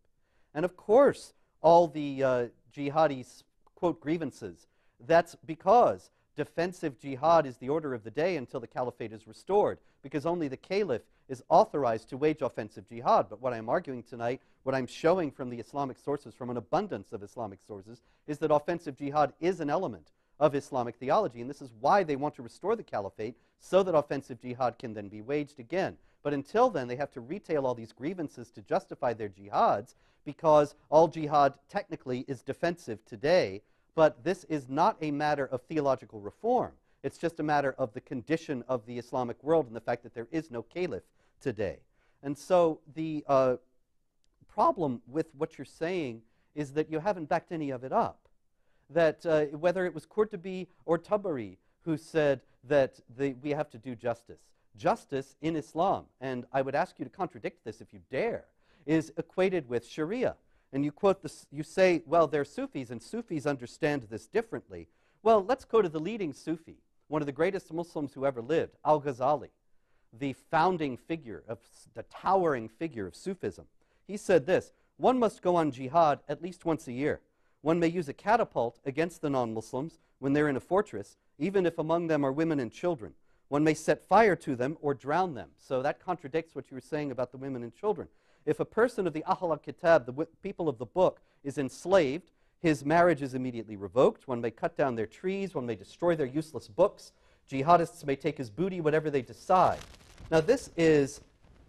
And of course, all the jihadis quote grievances. That's because defensive jihad is the order of the day until the caliphate is restored, because only the caliph is authorized to wage offensive jihad. But what I'm arguing tonight, what I'm showing from the Islamic sources, from an abundance of Islamic sources, is that offensive jihad is an element of Islamic theology, and this is why they want to restore the caliphate, so that offensive jihad can then be waged again. But until then, they have to retail all these grievances to justify their jihads, because all jihad technically is defensive today, but this is not a matter of theological reform. It's just a matter of the condition of the Islamic world and the fact that there is no caliph today. And so the problem with what you're saying is that you haven't backed any of it up. That whether it was Qurtubi or Tabari who said that we have to do justice. Justice in Islam, and I would ask you to contradict this if you dare, is equated with Sharia. And you quote this, you say, well, they're Sufis, and Sufis understand this differently. Well, let's go to the leading Sufi, one of the greatest Muslims who ever lived, Al-Ghazali, the founding figure, the towering figure of Sufism. He said this: one must go on jihad at least once a year. One may use a catapult against the non-Muslims when they're in a fortress, even if among them are women and children. One may set fire to them or drown them. So that contradicts what you were saying about the women and children. If a person of the Ahl al-Kitab, the people of the book, is enslaved, his marriage is immediately revoked. One may cut down their trees. One may destroy their useless books. Jihadists may take his booty, whatever they decide. Now this is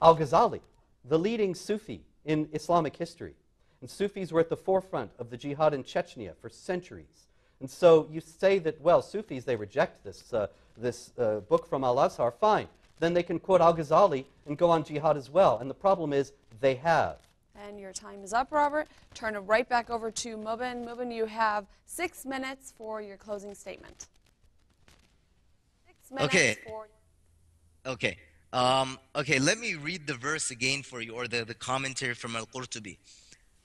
Al-Ghazali, the leading Sufi in Islamic history. And Sufis were at the forefront of the jihad in Chechnya for centuries. And so you say that, well, Sufis, they reject this book from Al-Azhar, fine. Then they can quote Al-Ghazali and go on jihad as well. And the problem is, they have. And your time is up, Robert. Turn it right back over to Mubin. Mubin, you have 6 minutes for your closing statement. 6 minutes Okay. for... Okay. Okay, let me read the verse again for you, or the commentary from Al-Qurtubi.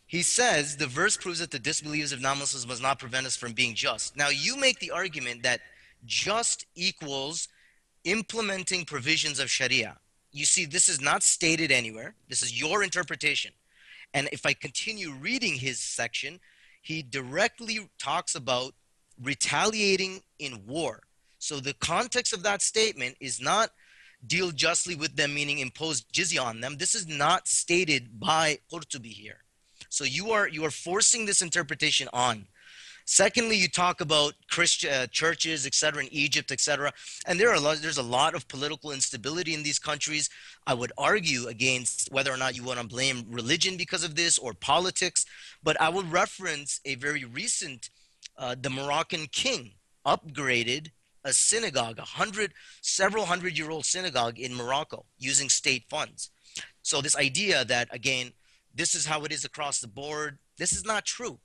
He says, the verse proves that the disbeliefs of non-Muslims must not prevent us from being just. Now, you make the argument that just equals implementing provisions of Sharia. You see, this is not stated anywhere. This is your interpretation. And if I continue reading his section, he directly talks about retaliating in war. So the context of that statement is not deal justly with them, meaning impose jizya on them. This is not stated by Qurtubi here. So you are forcing this interpretation on. Secondly, you talk about Christian churches, etc., in Egypt, etc., and there's a lot of political instability in these countries. I would argue against whether or not you want to blame religion because of this or politics, but I will reference a very recent, the Moroccan king upgraded a synagogue, several hundred-year-old synagogue in Morocco using state funds. So this idea that, again, this is how it is across the board, this is not true.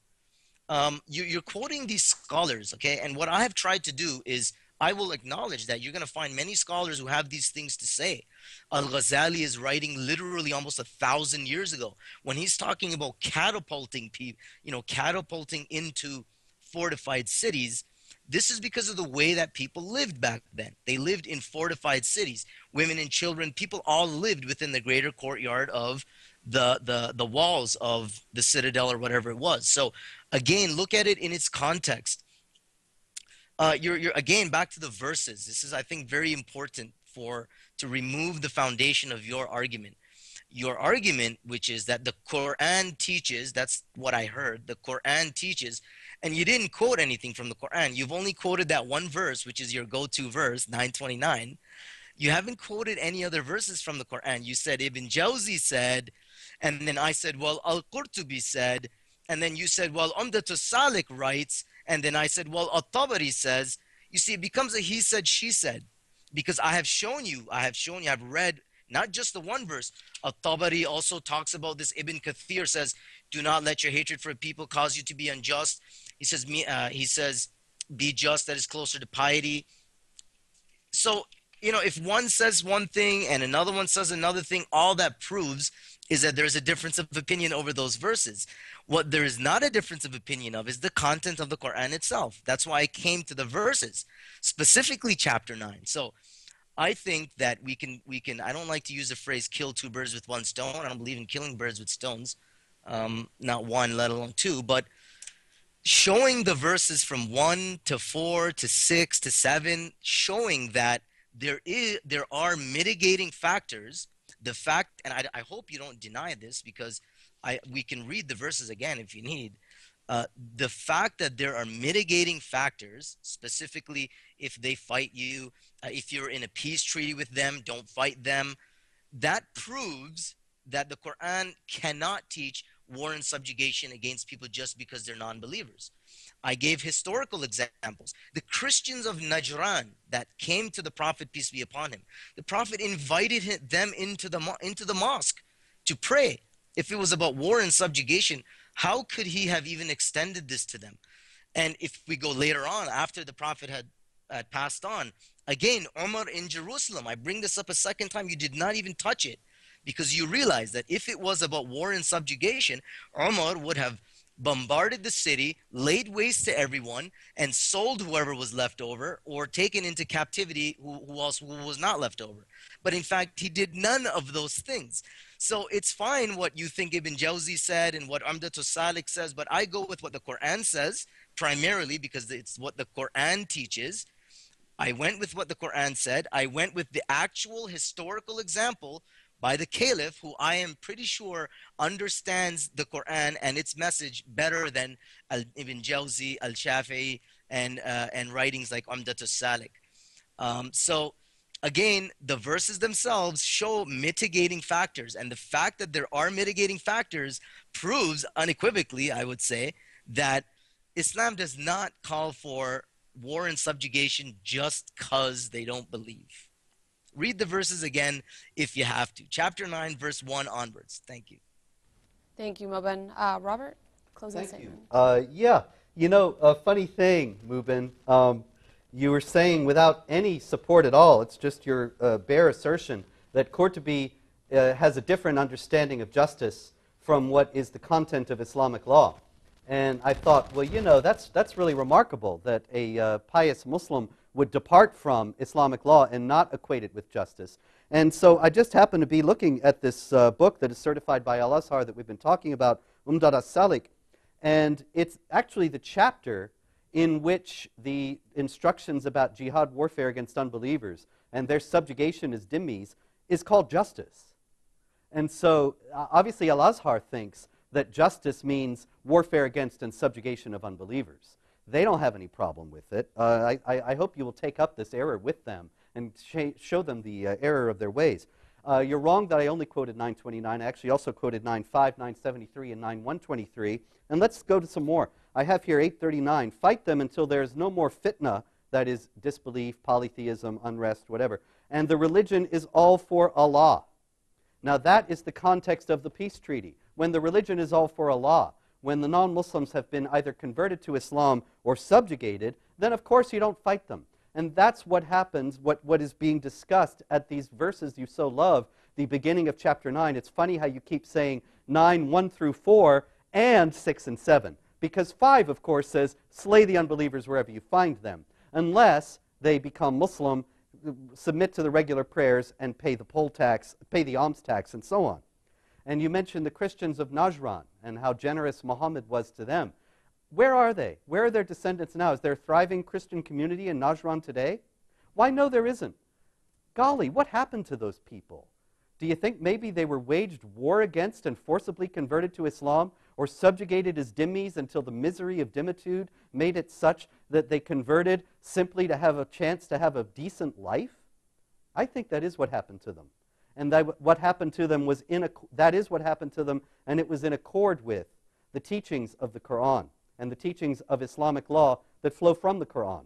You're quoting these scholars, okay? And what I have tried to do is I will acknowledge that you're going to find many scholars who have these things to say. Al-Ghazali is writing literally almost 1,000 years ago when he's talking about catapulting people, catapulting into fortified cities. This is because of the way that people lived back then. They lived in fortified cities. Women and children, people all lived within the greater courtyard of the walls of the citadel or whatever it was. So again, look at it in its context. You're again back to the verses. This is, I think, very important to remove the foundation of your argument. Your argument, which is that the Quran teaches, that's what I heard, the Quran teaches, and you didn't quote anything from the Quran. You've only quoted that one verse, which is your go-to verse, 929. You haven't quoted any other verses from the Quran. You said Ibn Jawzi said, and then I said, well, Al-Qurtubi said, and then you said, well, Umdatus Salik writes, and then I said, well, At-Tabari says. You see, it becomes a he said, she said, because I've read not just the one verse. At-Tabari also talks about this. Ibn Kathir says, do not let your hatred for people cause you to be unjust. He says, be just, that is closer to piety. So, if one says one thing and another one says another thing, all that proves is that there's a difference of opinion over those verses. What there is not a difference of opinion of is the content of the Quran itself. That's why I came to the verses, specifically chapter 9. So I think that we can, I don't like to use the phrase kill two birds with one stone. I don't believe in killing birds with stones, not one, let alone two, but showing the verses from 1 to 4 to 6 to 7, showing that there are mitigating factors. The fact, and I hope you don't deny this, because we can read the verses again if you need. The fact that there are mitigating factors, specifically if they fight you, if you're in a peace treaty with them, don't fight them. That proves that the Quran cannot teach war and subjugation against people just because they're non-believers. I gave historical examples. The Christians of Najran that came to the Prophet, peace be upon him, the Prophet invited them into the mosque to pray. If it was about war and subjugation, how could he have even extended this to them? And if we go later on, after the Prophet had passed on, again, Umar in Jerusalem, I bring this up a second time, you did not even touch it, because you realize that if it was about war and subjugation, Umar would have bombarded the city, laid waste to everyone, and sold whoever was left over, or taken into captivity who was not left over. But in fact, he did none of those things. So it's fine what you think Ibn Jawzi said and what Umdatus Salik says, but I go with what the Quran says, primarily because it's what the Quran teaches. I went with what the Quran said. I went with the actual historical example by the Caliph, who I am pretty sure understands the Quran and its message better than Ibn Jawzi, Al-Shafi'i, and writings like Umdatus Salik. So again, the verses themselves show mitigating factors, and the fact that there are mitigating factors proves unequivocally, I would say, that Islam does not call for war and subjugation just because they don't believe. Read the verses again if you have to. Chapter 9, verse 1 onwards. Thank you. Thank you, Mubin. Robert, closing statement. Yeah. A funny thing, Mubin. You were saying without any support at all, it's just your bare assertion that Qurtubi has a different understanding of justice from what is the content of Islamic law. And I thought, well, that's really remarkable that a pious Muslim would depart from Islamic law and not equate it with justice. And so I just happened to be looking at this book that is certified by Al-Azhar that we've been talking about, Umdatus Salik, and it's actually the chapter in which the instructions about jihad warfare against unbelievers and their subjugation as dhimmis is called justice. And so obviously Al-Azhar thinks that justice means warfare against and subjugation of unbelievers. They don't have any problem with it. I hope you will take up this error with them and show them the error of their ways. You're wrong that I only quoted 929. I actually also quoted 9.5, 973, and 9.123. And let's go to some more. I have here 839. Fight them until there is no more fitna, that is disbelief, polytheism, unrest, whatever. And the religion is all for Allah. Now that is the context of the peace treaty. When the religion is all for Allah, when the non-Muslims have been either converted to Islam or subjugated, then of course you don't fight them. And that's what happens, what is being discussed at these verses you so love, the beginning of chapter 9. It's funny how you keep saying 9, 1 through 4, and 6 and 7. Because 5, of course, says, slay the unbelievers wherever you find them, unless they become Muslim, submit to the regular prayers, and pay the poll tax, pay the alms tax, and so on. And you mentioned the Christians of Najran and how generous Muhammad was to them. Where are they? Where are their descendants now? Is there a thriving Christian community in Najran today? Why, no, there isn't. Golly, what happened to those people? Do you think maybe they were waged war against and forcibly converted to Islam, or subjugated as dhimmis until the misery of dhimmitude made it such that they converted simply to have a chance to have a decent life? I think that is what happened to them. And what happened to them was that is what happened to them, and it was in accord with the teachings of the Quran and the teachings of Islamic law that flow from the Quran.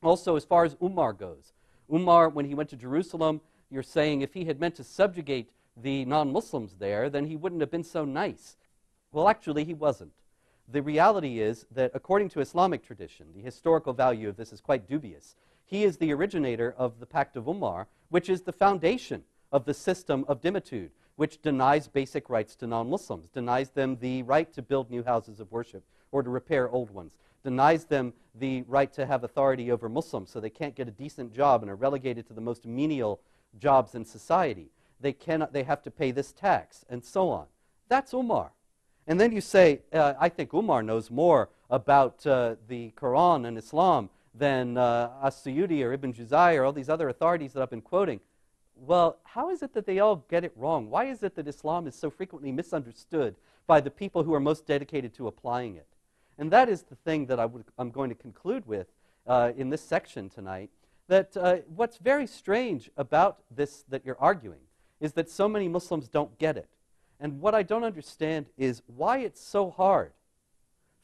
Also, as far as Umar goes, Umar, when he went to Jerusalem, you're saying if he had meant to subjugate the non-Muslims there, then he wouldn't have been so nice. Well, actually, he wasn't. The reality is that according to Islamic tradition, the historical value of this is quite dubious. He is the originator of the Pact of Umar, which is the foundation of the system of dhimmitude, which denies basic rights to non-Muslims, denies them the right to build new houses of worship or to repair old ones, denies them the right to have authority over Muslims so they can't get a decent job and are relegated to the most menial jobs in society. They have to pay this tax, and so on. That's Umar. And then you say, I think Umar knows more about the Quran and Islam than As-Suyuti or Ibn Juzai or all these other authorities that I've been quoting. Well, how is it that they all get it wrong? Why is it that Islam is so frequently misunderstood by the people who are most dedicated to applying it? And that is the thing that I'm going to conclude with in this section tonight, that what's very strange about this that you're arguing is that so many Muslims don't get it. And what I don't understand is why it's so hard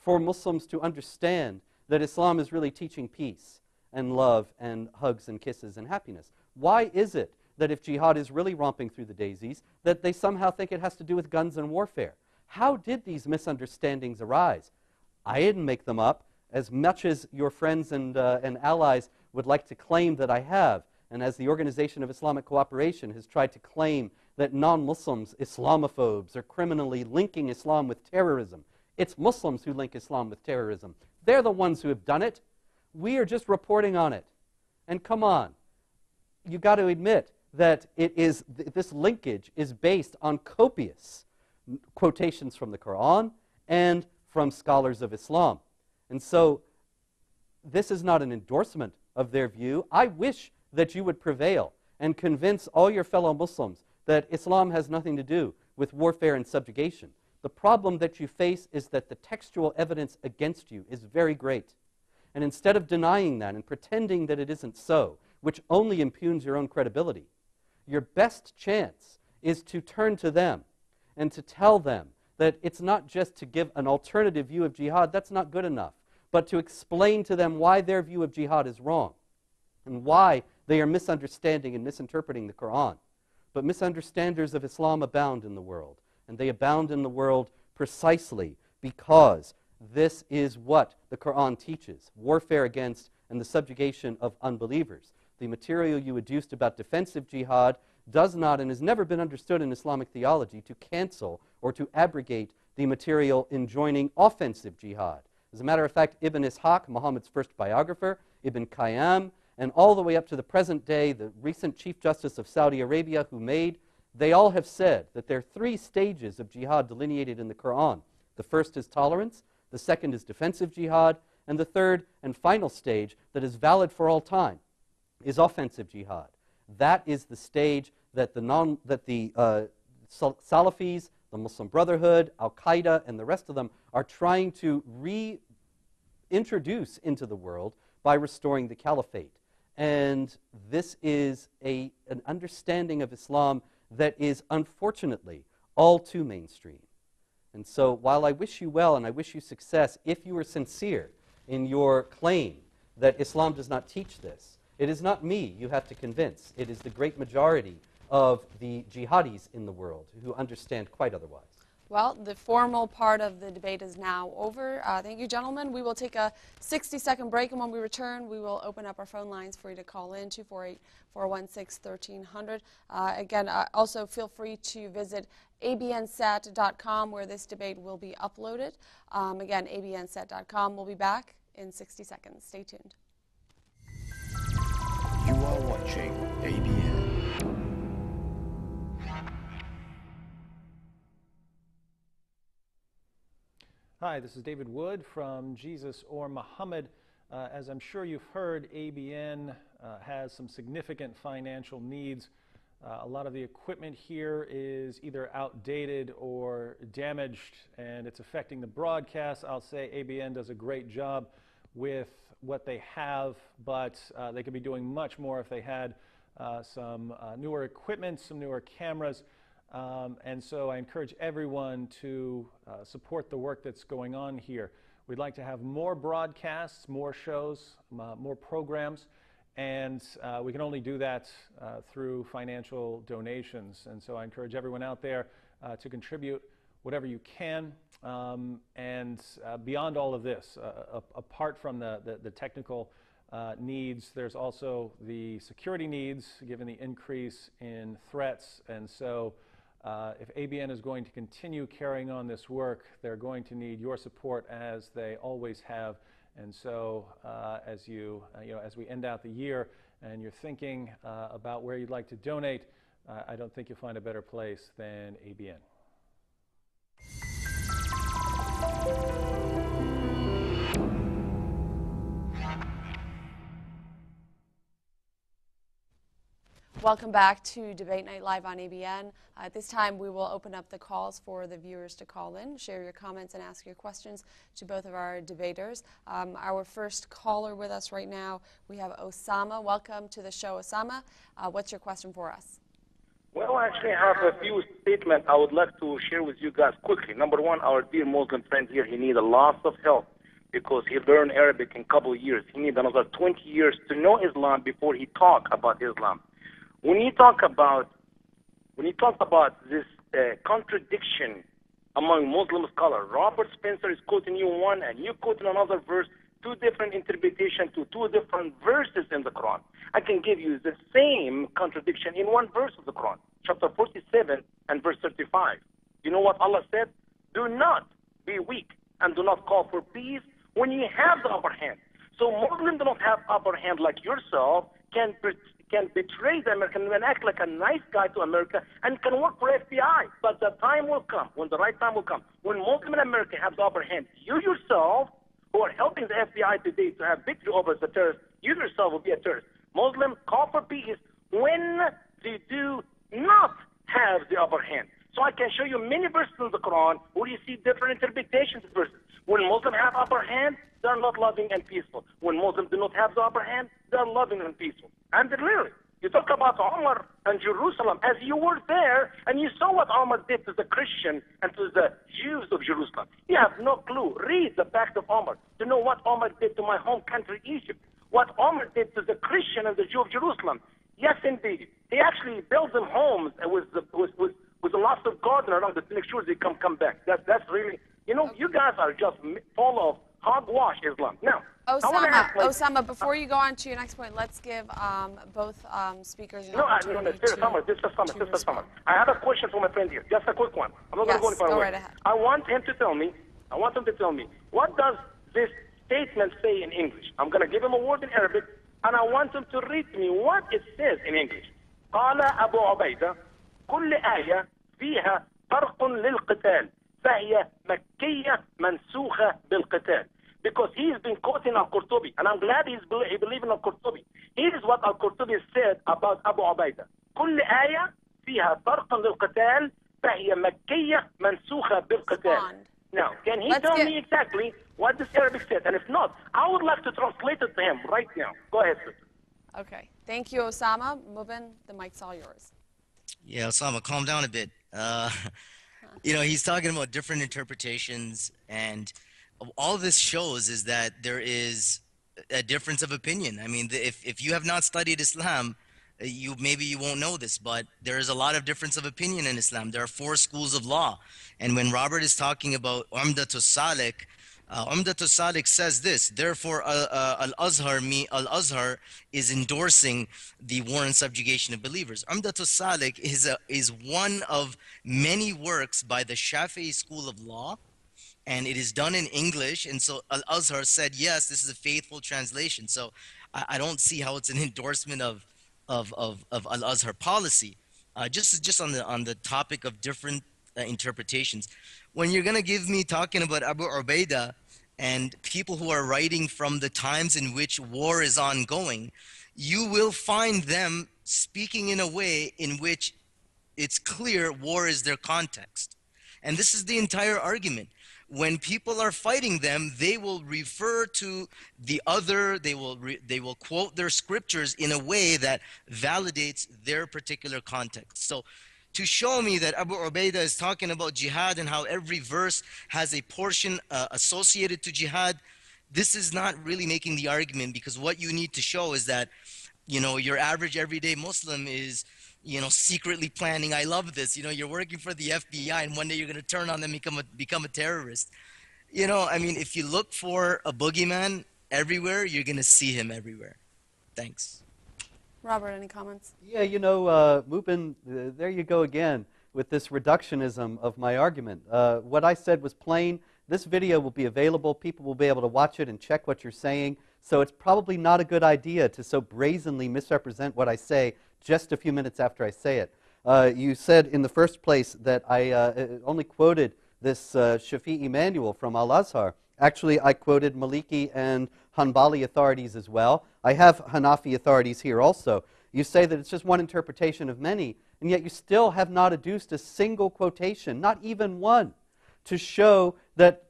for Muslims to understand that Islam is really teaching peace and love and hugs and kisses and happiness. Why is it that if jihad is really romping through the daisies, that they somehow think it has to do with guns and warfare? How did these misunderstandings arise? I didn't make them up, as much as your friends and allies would like to claim that I have, and as the Organization of Islamic Cooperation has tried to claim that non-Muslims, Islamophobes, are criminally linking Islam with terrorism. It's Muslims who link Islam with terrorism. They're the ones who have done it. We are just reporting on it. And come on, you've got to admit that this linkage is based on copious quotations from the Quran and from scholars of Islam. And so this is not an endorsement of their view. I wish that you would prevail and convince all your fellow Muslims that Islam has nothing to do with warfare and subjugation. The problem that you face is that the textual evidence against you is very great. And instead of denying that and pretending that it isn't so, which only impugns your own credibility, your best chance is to turn to them and to tell them that it's not just to give an alternative view of jihad, that's not good enough, but to explain to them why their view of jihad is wrong and why they are misunderstanding and misinterpreting the Quran. But misunderstanders of Islam abound in the world, and they abound in the world precisely because this is what the Quran teaches, warfare against and the subjugation of unbelievers. The material you adduced about defensive jihad does not and has never been understood in Islamic theology to cancel or to abrogate the material enjoining offensive jihad. As a matter of fact, Ibn Ishaq, Muhammad's first biographer, Ibn Qayyim, and all the way up to the present day, the recent Chief Justice of Saudi Arabia, they all have said that there are 3 stages of jihad delineated in the Quran. The first is tolerance, the second is defensive jihad, and the third and final stage that is valid for all time is offensive jihad. That is the stage that the Salafis, the Muslim Brotherhood, Al-Qaeda, and the rest of them are trying to reintroduce into the world by restoring the caliphate. And this is an understanding of Islam that is unfortunately all too mainstream. And so while I wish you well and I wish you success, if you are sincere in your claim that Islam does not teach this, it is not me you have to convince. It is the great majority of the jihadis in the world who understand quite otherwise. Well, the formal part of the debate is now over. Thank you, gentlemen. We will take a 60-second break, and when we return, we will open up our phone lines for you to call in, 248-416-1300. Again, also feel free to visit abnsat.com, where this debate will be uploaded. Again, abnsat.com. We'll be back in 60 seconds. Stay tuned. You are watching ABN. Hi, this is David Wood from Jesus or Muhammad. As I'm sure you've heard, ABN has some significant financial needs. A lot of the equipment here is either outdated or damaged, and it's affecting the broadcast. I'll say ABN does a great job with what they have, but they could be doing much more if they had some newer equipment, some newer cameras. And so I encourage everyone to support the work that's going on here. We'd like to have more broadcasts, more shows, more programs, and we can only do that through financial donations. And so I encourage everyone out there to contribute whatever you can. And beyond all of this, apart from the technical needs, there's also the security needs, given the increase in threats. And so if ABN is going to continue carrying on this work, they're going to need your support, as they always have. And so as as we end out the year and you're thinking about where you'd like to donate, I don't think you'll find a better place than ABN. Welcome back to Debate Night Live on ABN. At this time, we will open up the calls for the viewers to call in, share your comments, and ask your questions to both of our debaters. Our first caller with us right now, we have Osama. Welcome to the show, Osama. What's your question for us? Well, actually, I have a few statements I would like to share with you guys quickly. Number one, our dear Muslim friend here, he needs a lot of help because he learned Arabic in a couple of years. He needs another 20 years to know Islam before he talk about Islam. When you talk about this contradiction among Muslim scholars, Robert Spencer is quoting you one and you quoting another verse, two different interpretations to two different verses in the Quran. I can give you the same contradiction in one verse of the Quran, chapter 47 and verse 35. You know what Allah said? Do not be weak and do not call for peace when you have the upper hand. So Muslims do not have upper hand like yourself, can betray the American and act like a nice guy to America and can work for FBI. But the time will come, when the right time will come, when Muslim in America have the upper hand. You yourself, who are helping the FBI today to have victory over the terrorists, you yourself will be a terrorist. Muslims call for peace when they do not have the upper hand. So I can show you many verses in the Quran where you see different interpretations of verses. When Muslims have upper hand, they're not loving and peaceful. When Muslims do not have the upper hand, they're loving and peaceful. And literally, you talk about Omar and Jerusalem, as you were there and you saw what Omar did to the Christian and to the Jews of Jerusalem. You have no clue. Read the Pact of Omar to know what Omar did to my home country, Egypt. What Omar did to the Christian and the Jew of Jerusalem. Yes, indeed. He actually built them homes with a lot of garden around to make sure they come back. That's really, you guys are just full of hogwash Islam. Now, Osama, before you go on to your next point, let's give both speakers an opportunity to Summer. I have a question for my friend here. Just a quick one. I'm not going to go any further away. Right ahead. I want him to tell me, what does this statement say in English? I'm going to give him a word in Arabic, and I want him to read to me what it says in English. قال أبو عبيدة كل آية فيها فرق للقتال فهي مكية منسوخة بالقتال. Because he's been quoting Al-Qurtubi, and I'm glad he believes in Al-Qurtubi. Here's what Al-Qurtubi said about Abu Ubaidah. كل آية فيها فرق للقتال فهي مكية منسوخة بالقتال. Now, can he tell me exactly what this Arabic said? And if not, I would like to translate it to him right now. Go ahead, sir. Okay. Thank you, Osama. Mubin, the mic's all yours. Yeah, Osama, calm down a bit. He's talking about different interpretations, and all this shows is that there is a difference of opinion. I mean, if you have not studied Islam, Maybe you won't know this, but there is a lot of difference of opinion in Islam. There are 4 schools of law, and when Robert is talking about Umdatus Salik, Umdatus Salik says this. Therefore, Al-Azhar is endorsing the war and subjugation of believers. Umdatus Salik is one of many works by the Shafi'i school of law, and it is done in English. And so Al-Azhar said, yes, this is a faithful translation. So I don't see how it's an endorsement of Al-Azhar policy. Just on the topic of different interpretations, when you're gonna give me talking about Abu Ubaidah and people who are writing from the times in which war is ongoing, you will find them speaking in a way in which it's clear war is their context. And this is the entire argument. When people are fighting them, they will refer to the other, they will quote their scriptures in a way that validates their particular context. So to show me that Abu Ubaidah is talking about jihad and how every verse has a portion associated to jihad, this is not really making the argument, because what you need to show is that, your average everyday Muslim is, secretly planning. I love this. You're working for the FBI, and one day you're going to turn on them and become a terrorist. I mean, if you look for a boogeyman everywhere, you're going to see him everywhere. Thanks. Robert, any comments? Yeah, Mubin, there you go again with this reductionism of my argument. What I said was plain. This video will be available. People will be able to watch it and check what you're saying. So it's probably not a good idea to so brazenly misrepresent what I say just a few minutes after I say it. You said in the first place that I only quoted this Shafi'i manual from Al-Azhar. Actually, I quoted Maliki and Hanbali authorities as well. I have Hanafi authorities here also. You say that it's just one interpretation of many, and yet you still have not adduced a single quotation, not even one, to show that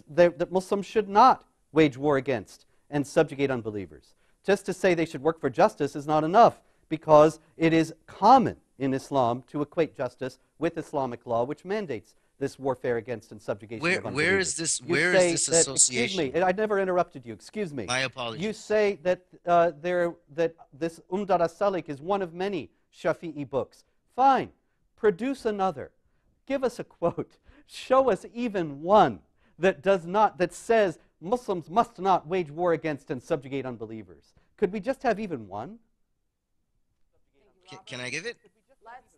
that Muslims should not wage war against and subjugate unbelievers. Just to say they should work for justice is not enough, because it is common in Islam to equate justice with Islamic law, which mandates this warfare against and subjugation of unbelievers. Where is this association? Excuse me, I never interrupted you. Excuse me. My apologies. You say that that this Umdat as-Salik is one of many Shafi'i books. Fine. Produce another. Give us a quote. Show us even one that says Muslims must not wage war against and subjugate unbelievers. Could we just have even one? Can I give it?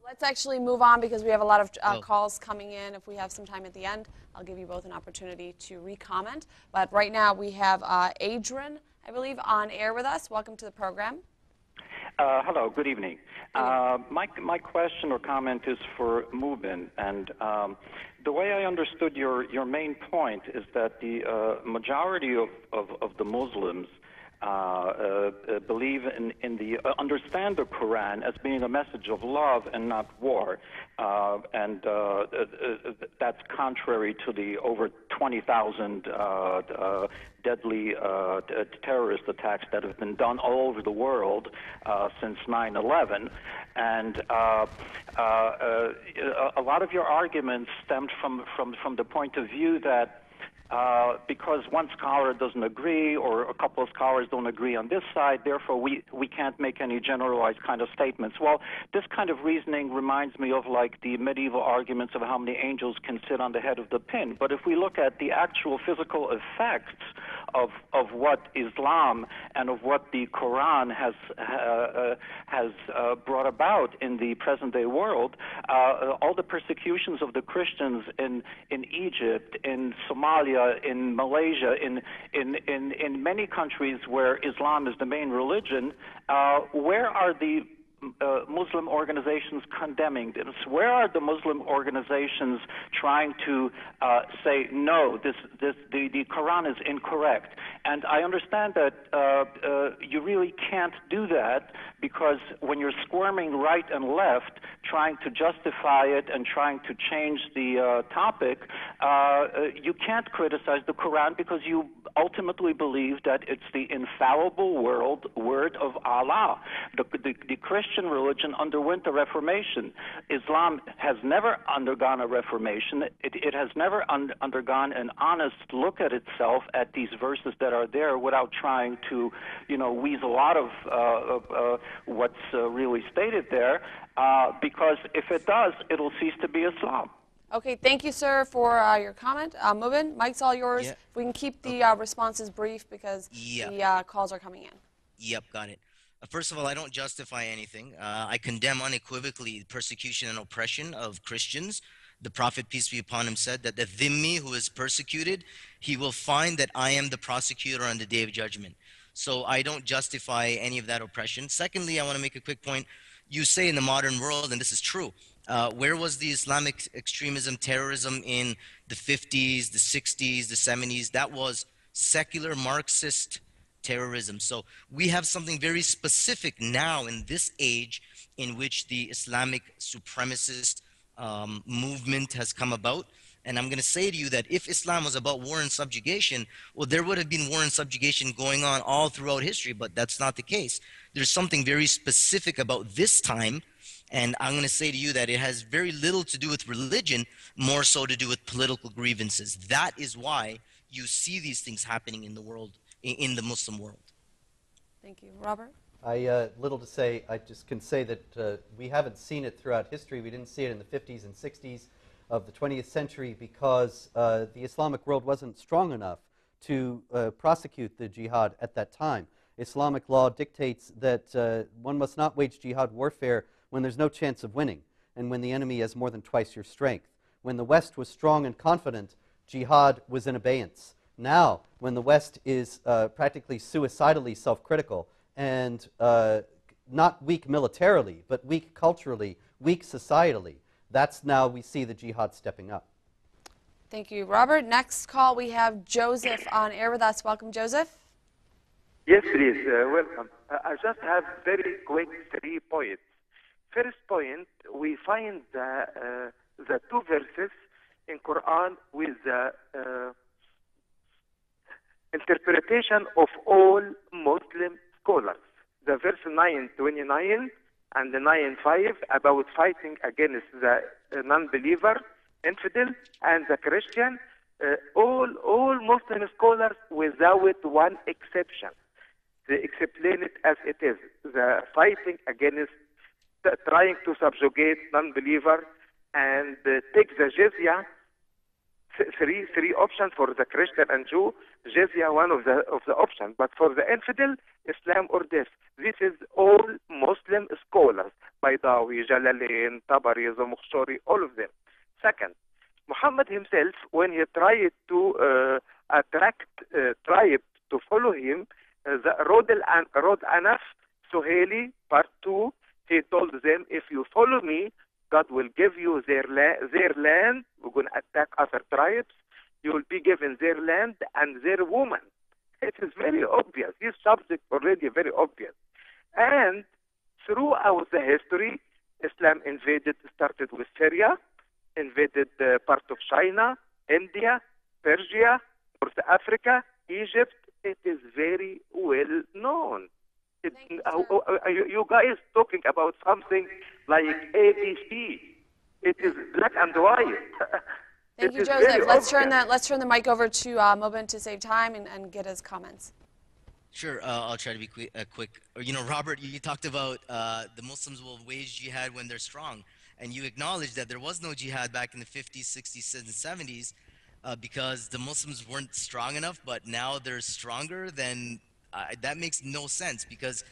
Let's actually move on, because we have a lot of calls coming in. If we have some time at the end, I'll give you both an opportunity to re-comment. But right now we have Adrian, I believe, on air with us. Welcome to the program. Hello, good evening. My question or comment is for Mubin, and the way I understood your main point is that the majority of the Muslims believe understand the Quran as being a message of love and not war, and that's contrary to the over 20,000 deadly terrorist attacks that have been done all over the world since 9/11, and a lot of your arguments stemmed from the point of view that because one scholar doesn't agree, or a couple of scholars don't agree on this side, therefore we can't make any generalized kind of statements. Well, this kind of reasoning reminds me of like the medieval arguments of how many angels can sit on the head of the pin. But if we look at the actual physical effects of what Islam and of what the Quran has brought about in the present-day world, all the persecutions of the Christians in Egypt, in Somalia, in Malaysia, in many countries where Islam is the main religion, where are the Muslim organizations condemning this? Where are the Muslim organizations trying to say, no, the Quran is incorrect? And I understand that you really can't do that, because when you're squirming right and left, trying to justify it and trying to change the topic, you can't criticize the Quran, because you ultimately believe that it's the infallible word of Allah. The Christians Christian religion underwent a reformation. Islam has never undergone a reformation. It has never undergone an honest look at itself, at these verses that are there, without trying to, weasel out of what's really stated there. Because if it does, it'll cease to be Islam. Okay, thank you, sir, for your comment. Mubin, mic's all yours. Yeah. If we can keep the responses brief because the calls are coming in. Yep, got it. First of all, I don't justify anything. I condemn unequivocally persecution and oppression of Christians. The Prophet, peace be upon him, said that the dhimmi who is persecuted, he will find that I am the prosecutor on the day of judgment. So I don't justify any of that oppression. Secondly, I want to make a quick point. You say in the modern world, and this is true, where was the Islamic extremism, terrorism in the 50s, the 60s, the 70s? That was secular Marxist terrorism. So we have something very specific now in this age in which the Islamic supremacist movement has come about. And I'm going to say to you that if Islam was about war and subjugation, well, there would have been war and subjugation going on all throughout history, but that's not the case. There's something very specific about this time, and I'm going to say to you that it has very little to do with religion, more so to do with political grievances. That is why you see these things happening in the world, in the Muslim world. Thank you. Robert? Little to say. I just can say that we haven't seen it throughout history. We didn't see it in the 50s and 60s of the 20th century because the Islamic world wasn't strong enough to prosecute the jihad at that time. Islamic law dictates that one must not wage jihad warfare when there's no chance of winning and when the enemy has more than twice your strength. When the West was strong and confident, jihad was in abeyance. Now, when the West is practically suicidally self-critical and not weak militarily, but weak culturally, weak societally, that's now we see the jihad stepping up. Thank you, Robert. Next call, we have Joseph on air with us. Welcome, Joseph. Yes, please. Welcome. I just have very quick 3 points. First point, we find the 2 verses in Quran with the interpretation of all Muslim scholars. The verse 9:29 and the 9:5 about fighting against the non-believer, infidel, and the Christian. All Muslim scholars, without one exception, they explain it as it is: the fighting against, trying to subjugate non-believer, and take the jizya. Three options for the Christian and Jew. Jizya, one of the options, but for the infidel, Islam or death. This is all Muslim scholars: Baydawi, Jalalain, Tabari, Zamakhshari, all of them. Second, Muhammad himself, when he tried to attract tribe to follow him, the Rod Anaf, Suhaili, part 2, he told them, if you follow me, God will give you their land. We're going to attack other tribes. You will be given their land and their woman. It is very obvious. This subject already very obvious. And throughout the history, Islam started with Syria, invaded part of China, India, Persia, North Africa, Egypt. It is very well known. You guys talking about something like ABC. It is black and white. Thank you, Joseph. Let's turn the mic over to Mubin to save time and get his comments. Sure, I'll try to be quick. Robert, you talked about the Muslims will wage jihad when they're strong, and you acknowledged that there was no jihad back in the 50s, 60s, and 70s because the Muslims weren't strong enough, but now they're stronger. Then that makes no sense because,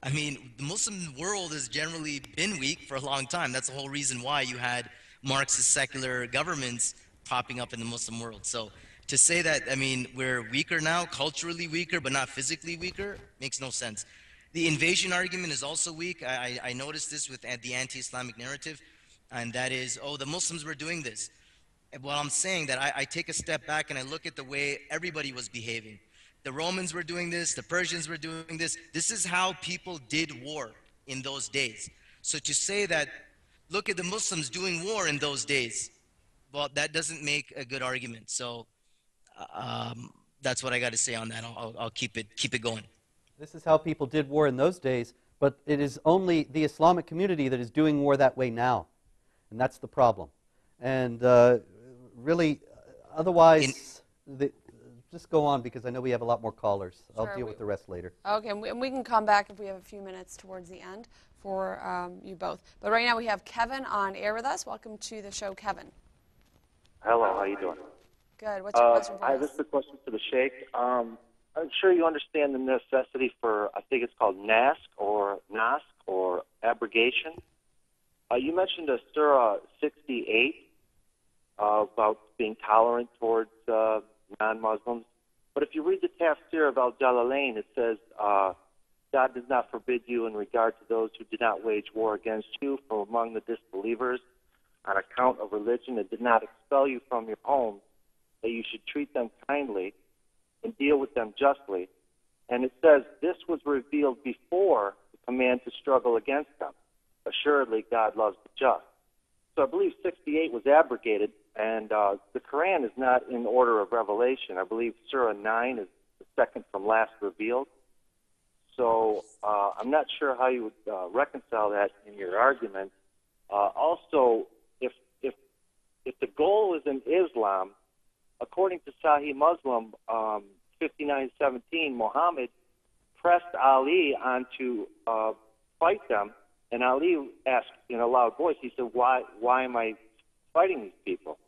the Muslim world has generally been weak for a long time. That's the whole reason why you had Marxist secular governments popping up in the Muslim world. So to say that, we're weaker now, culturally weaker, but not physically weaker, makes no sense. The invasion argument is also weak. I noticed this with the anti-Islamic narrative, and that is, the Muslims were doing this. Well, I'm saying that I take a step back and I look at the way everybody was behaving. The Romans were doing this, the Persians were doing this. This is how people did war in those days. So to say that, look at the Muslims doing war in those days, well, that doesn't make a good argument. So that's what I got to say on that. I'll keep it going. This is how people did war in those days, But it is only the Islamic community that is doing war that way now. And that's the problem. And really, otherwise, just go on because I know we have a lot more callers. Sure, I'll deal with the rest later. Okay, and we can come back if we have a few minutes towards the end for you both. But right now we have Kevin on air with us. Welcome to the show, Kevin. Hello, how you doing? Good. What's your question for us? This is a question to the Sheikh. I'm sure you understand the necessity for, I think it's called nask or abrogation. You mentioned a Surah 68 about being tolerant towards non-Muslims. But if you read the tafsir of Al-Jalalain, it says, God does not forbid you in regard to those who did not wage war against you from among the disbelievers on account of religion and did not expel you from your homes, that you should treat them kindly and deal with them justly. And it says this was revealed before the command to struggle against them. Assuredly, God loves the just. So I believe 68 was abrogated, and the Koran is not in order of revelation. I believe Surah 9 is the second from last revealed. So I'm not sure how you would reconcile that in your argument. Also, if the goal is in Islam, according to Sahih Muslim 59:17, Muhammad pressed Ali on to fight them, and Ali asked in a loud voice, he said, why am I fighting these people?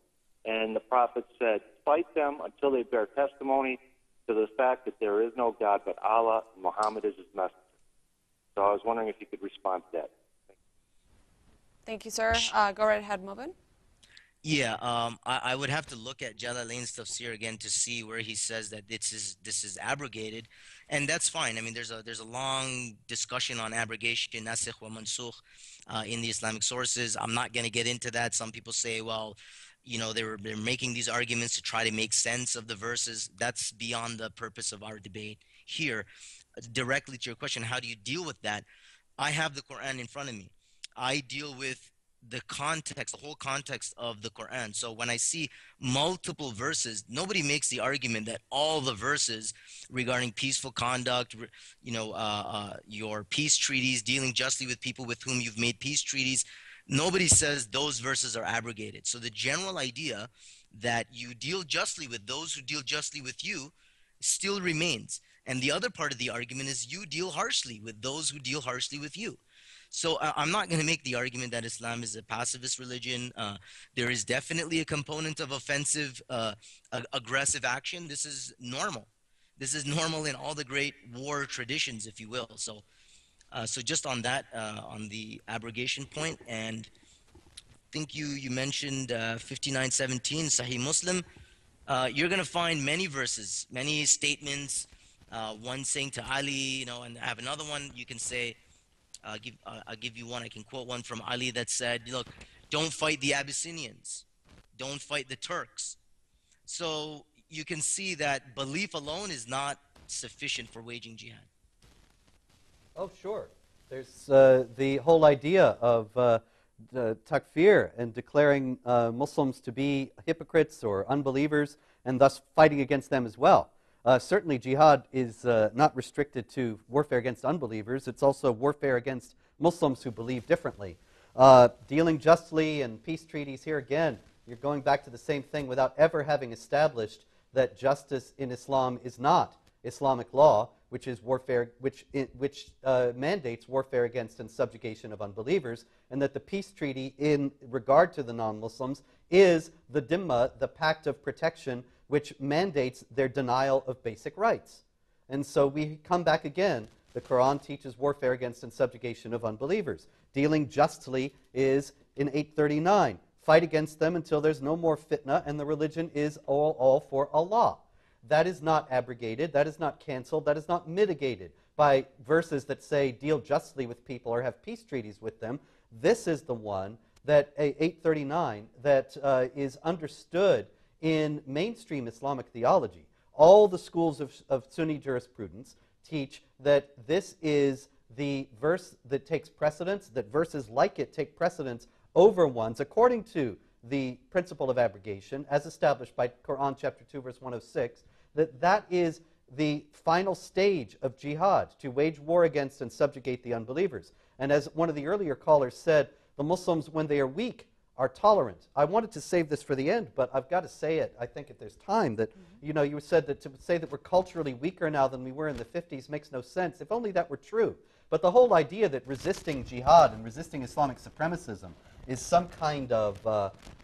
And the Prophet said, fight them until they bear testimony to the fact that there is no God but Allah, and Muhammad is his messenger. So I was wondering if you could respond to that. Thank you, sir. Go right ahead, Mubin. Yeah, I would have to look at Jalalain's tafsir again to see where he says that this is abrogated, and that's fine. I mean, there's a long discussion on abrogation, nasikh wa mansukh, in the Islamic sources. I'm not going to get into that. Some people say, well, you know, they're making these arguments to try to make sense of the verses. That's beyond the purpose of our debate here. Directly to your question, how do you deal with that? I have the Quran in front of me. I deal with the context, the whole context of the Quran. So when I see multiple verses, nobody makes the argument that all the verses regarding peaceful conduct, you know, your peace treaties, dealing justly with people with whom you've made peace treaties, nobody says those verses are abrogated. So the general idea that you deal justly with those who deal justly with you still remains. And the other part of the argument is you deal harshly with those who deal harshly with you. So I'm not going to make the argument that Islam is a pacifist religion. There is definitely a component of offensive, aggressive action. This is normal. This is normal in all the great war traditions, if you will. So, so just on that, on the abrogation point, and I think you mentioned 59:17, Sahih Muslim. You're going to find many verses, many statements. One saying to Ali, you know, and I have another one. You can say. I'll give you one. I can quote one from Ali that said, look, don't fight the Abyssinians. Don't fight the Turks. So you can see that belief alone is not sufficient for waging jihad. Oh, sure. There's the whole idea of the takfir and declaring Muslims to be hypocrites or unbelievers and thus fighting against them as well. Certainly, jihad is not restricted to warfare against unbelievers. It's also warfare against Muslims who believe differently. Dealing justly and peace treaties, here again, you're going back to the same thing without ever having established that justice in Islam is not Islamic law, which is warfare, which mandates warfare against and subjugation of unbelievers, and that the peace treaty in regard to the non-Muslims is the dhimma, the pact of protection, which mandates their denial of basic rights. And so we come back again. The Quran teaches warfare against and subjugation of unbelievers. Dealing justly is in 839. Fight against them until there's no more fitna and the religion is all for Allah. That is not abrogated. That is not canceled. That is not mitigated by verses that say deal justly with people or have peace treaties with them. This is the one that 839 that is understood in mainstream Islamic theology. All the schools of Sunni jurisprudence teach that this is the verse that takes precedence, that verses like it take precedence over ones according to the principle of abrogation as established by Quran chapter 2 verse 106, that is the final stage of jihad, to wage war against and subjugate the unbelievers. And as one of the earlier callers said, the Muslims, when they are weak, are tolerant. I wanted to save this for the end, but I've got to say it, I think, if there's time, that, you know, you said that to say that we're culturally weaker now than we were in the 50s makes no sense. If only that were true. But the whole idea that resisting jihad and resisting Islamic supremacism is some kind of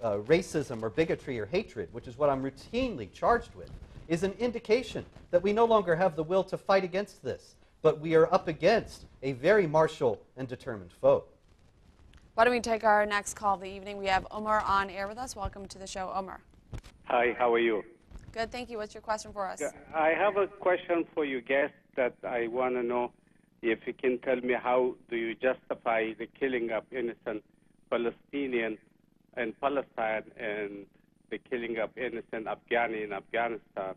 racism or bigotry or hatred, which is what I'm routinely charged with, is an indication that we no longer have the will to fight against this, but we are up against a very martial and determined foe. Why don't we take our next call of the evening? We have Omar on air with us. Welcome to the show, Omar. Hi, how are you? Good, thank you. What's your question for us? Yeah, I have a question for you guests that I want to know if you can tell me how do you justify the killing of innocent Palestinians in Palestine and the killing of innocent Afghani in Afghanistan?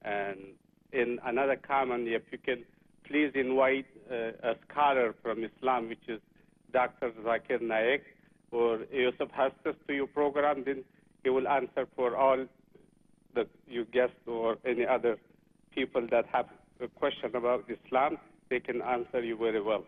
And in another comment, if you can please invite a scholar from Islam, which is Dr. Zakir Naik or Yusuf Hastas to your program, then he will answer for all you guests or any other people that have a question about Islam. They can answer you very well.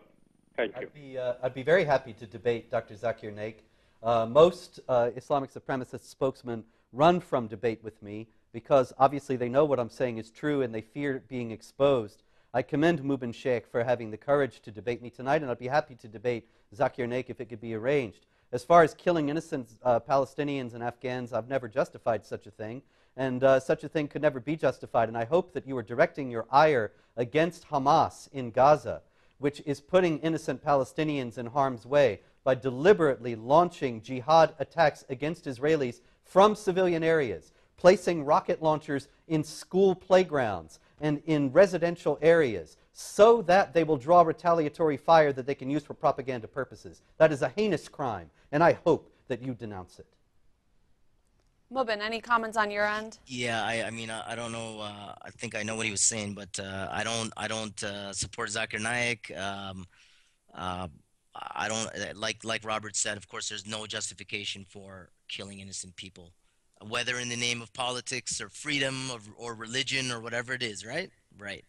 Thank you. I'd be very happy to debate Dr. Zakir Naik. Most Islamic supremacist spokesmen run from debate with me because obviously they know what I'm saying is true and they fear being exposed. I commend Mubin Sheikh for having the courage to debate me tonight, and I'd be happy to debate Zakir Naik if it could be arranged. As far as killing innocent Palestinians and Afghans, I've never justified such a thing, and such a thing could never be justified. And I hope that you are directing your ire against Hamas in Gaza, which is putting innocent Palestinians in harm's way by deliberately launching jihad attacks against Israelis from civilian areas, placing rocket launchers in school playgrounds and in residential areas so that they will draw retaliatory fire that they can use for propaganda purposes. That is a heinous crime, and I hope that you denounce it. Mubin, any comments on your end? Yeah, I mean, I don't know. I think I know what he was saying, but I don't support Zakir Naik. I don't like Robert said. Of course, there's no justification for killing innocent people, whether in the name of politics or freedom or religion or whatever it is. Right? Right.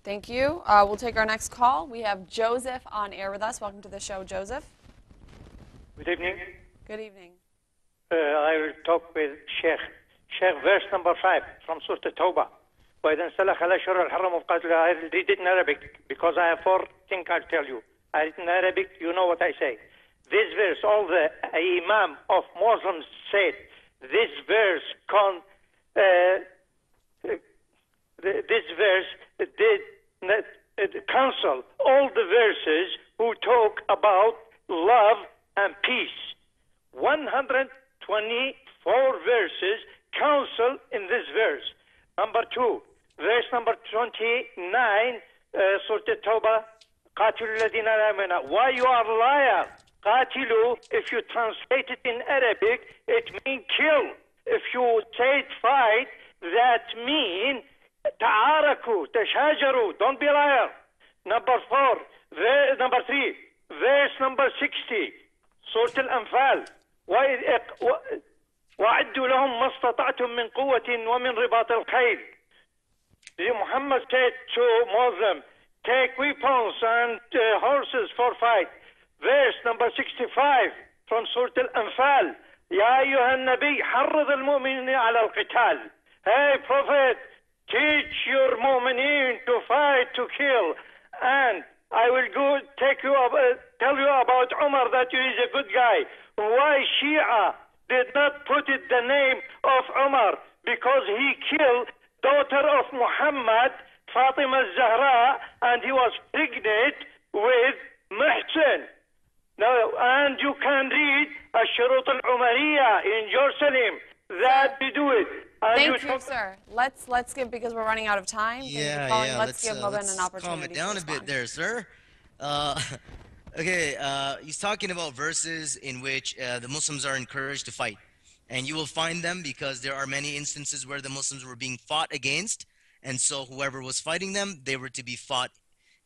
Thank you. We'll take our next call. We have Joseph on air with us. Welcome to the show, Joseph. Good evening. Good evening. I will talk with Sheikh. Sheikh, verse number 5 from Surah At-Tawbah. وإذا انسلخ الأشهر الحرم وقاتل. I read it in Arabic because I have 4 things I'll tell you. I read it in Arabic, you know what I say. This verse, all the Imam of Muslims said, this verse did cancel all the verses who talk about love and peace. 124 verses counsel in this verse. Number 2, verse number 29, Surah At-Tawbah, قاتلوا الذين لا يؤمنون. Why you are liar? قاتلوا, if you translate it in Arabic, it means kill. If you say it fight, that means تعاركوا, تشاجروا. Don't be a liar. Number 3, verse number 60, Surah Al-Anfal. وَأَعِدُّوا لَهُمْ مَا اسْتَطَعْتُم مِّن قُوَّةٍ وَمِن رِبَاطِ الْخَيْلِ. Muhammad said to Muslims, take weapons and horses for fight. Verse number 65 from Surah Al-Anfal. يا أيها النبي حرض المؤمنين على القتال. Hey Prophet, teach your mu'mineen to fight, to kill. And I will tell you about Umar, that he is a good guy. Why Shia did not put it the name of Umar? Because he killed daughter of Muhammad, Fatima Zahra, and he was pregnant with Muhsin. Now, and you can read Ash-Shurut al-Umariyah in Jerusalem that we do it. And Thank you, sir. Let's give, because we're running out of time. Let's give Mubin an opportunity. Calm it down a bit there, sir. Okay, he's talking about verses in which the Muslims are encouraged to fight. And you will find them because there are many instances where the Muslims were being fought against. And so whoever was fighting them, they were to be fought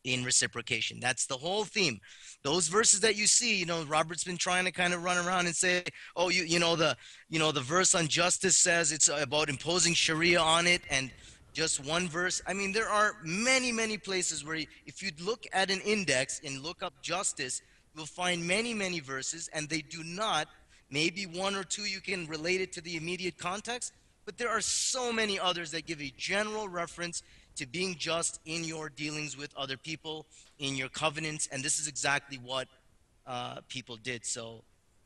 in reciprocation. That's the whole theme. Those verses that you see, you know, Robert's been trying to kind of run around and say, oh, the verse on justice says it's about imposing Sharia on it, and just one verse. I mean, there are many, many places where if you look at an index and look up justice, you'll find many, many verses, and they do not, maybe one or two you can relate it to the immediate context, but there are so many others that give a general reference to being just in your dealings with other people, in your covenants, and this is exactly what people did. So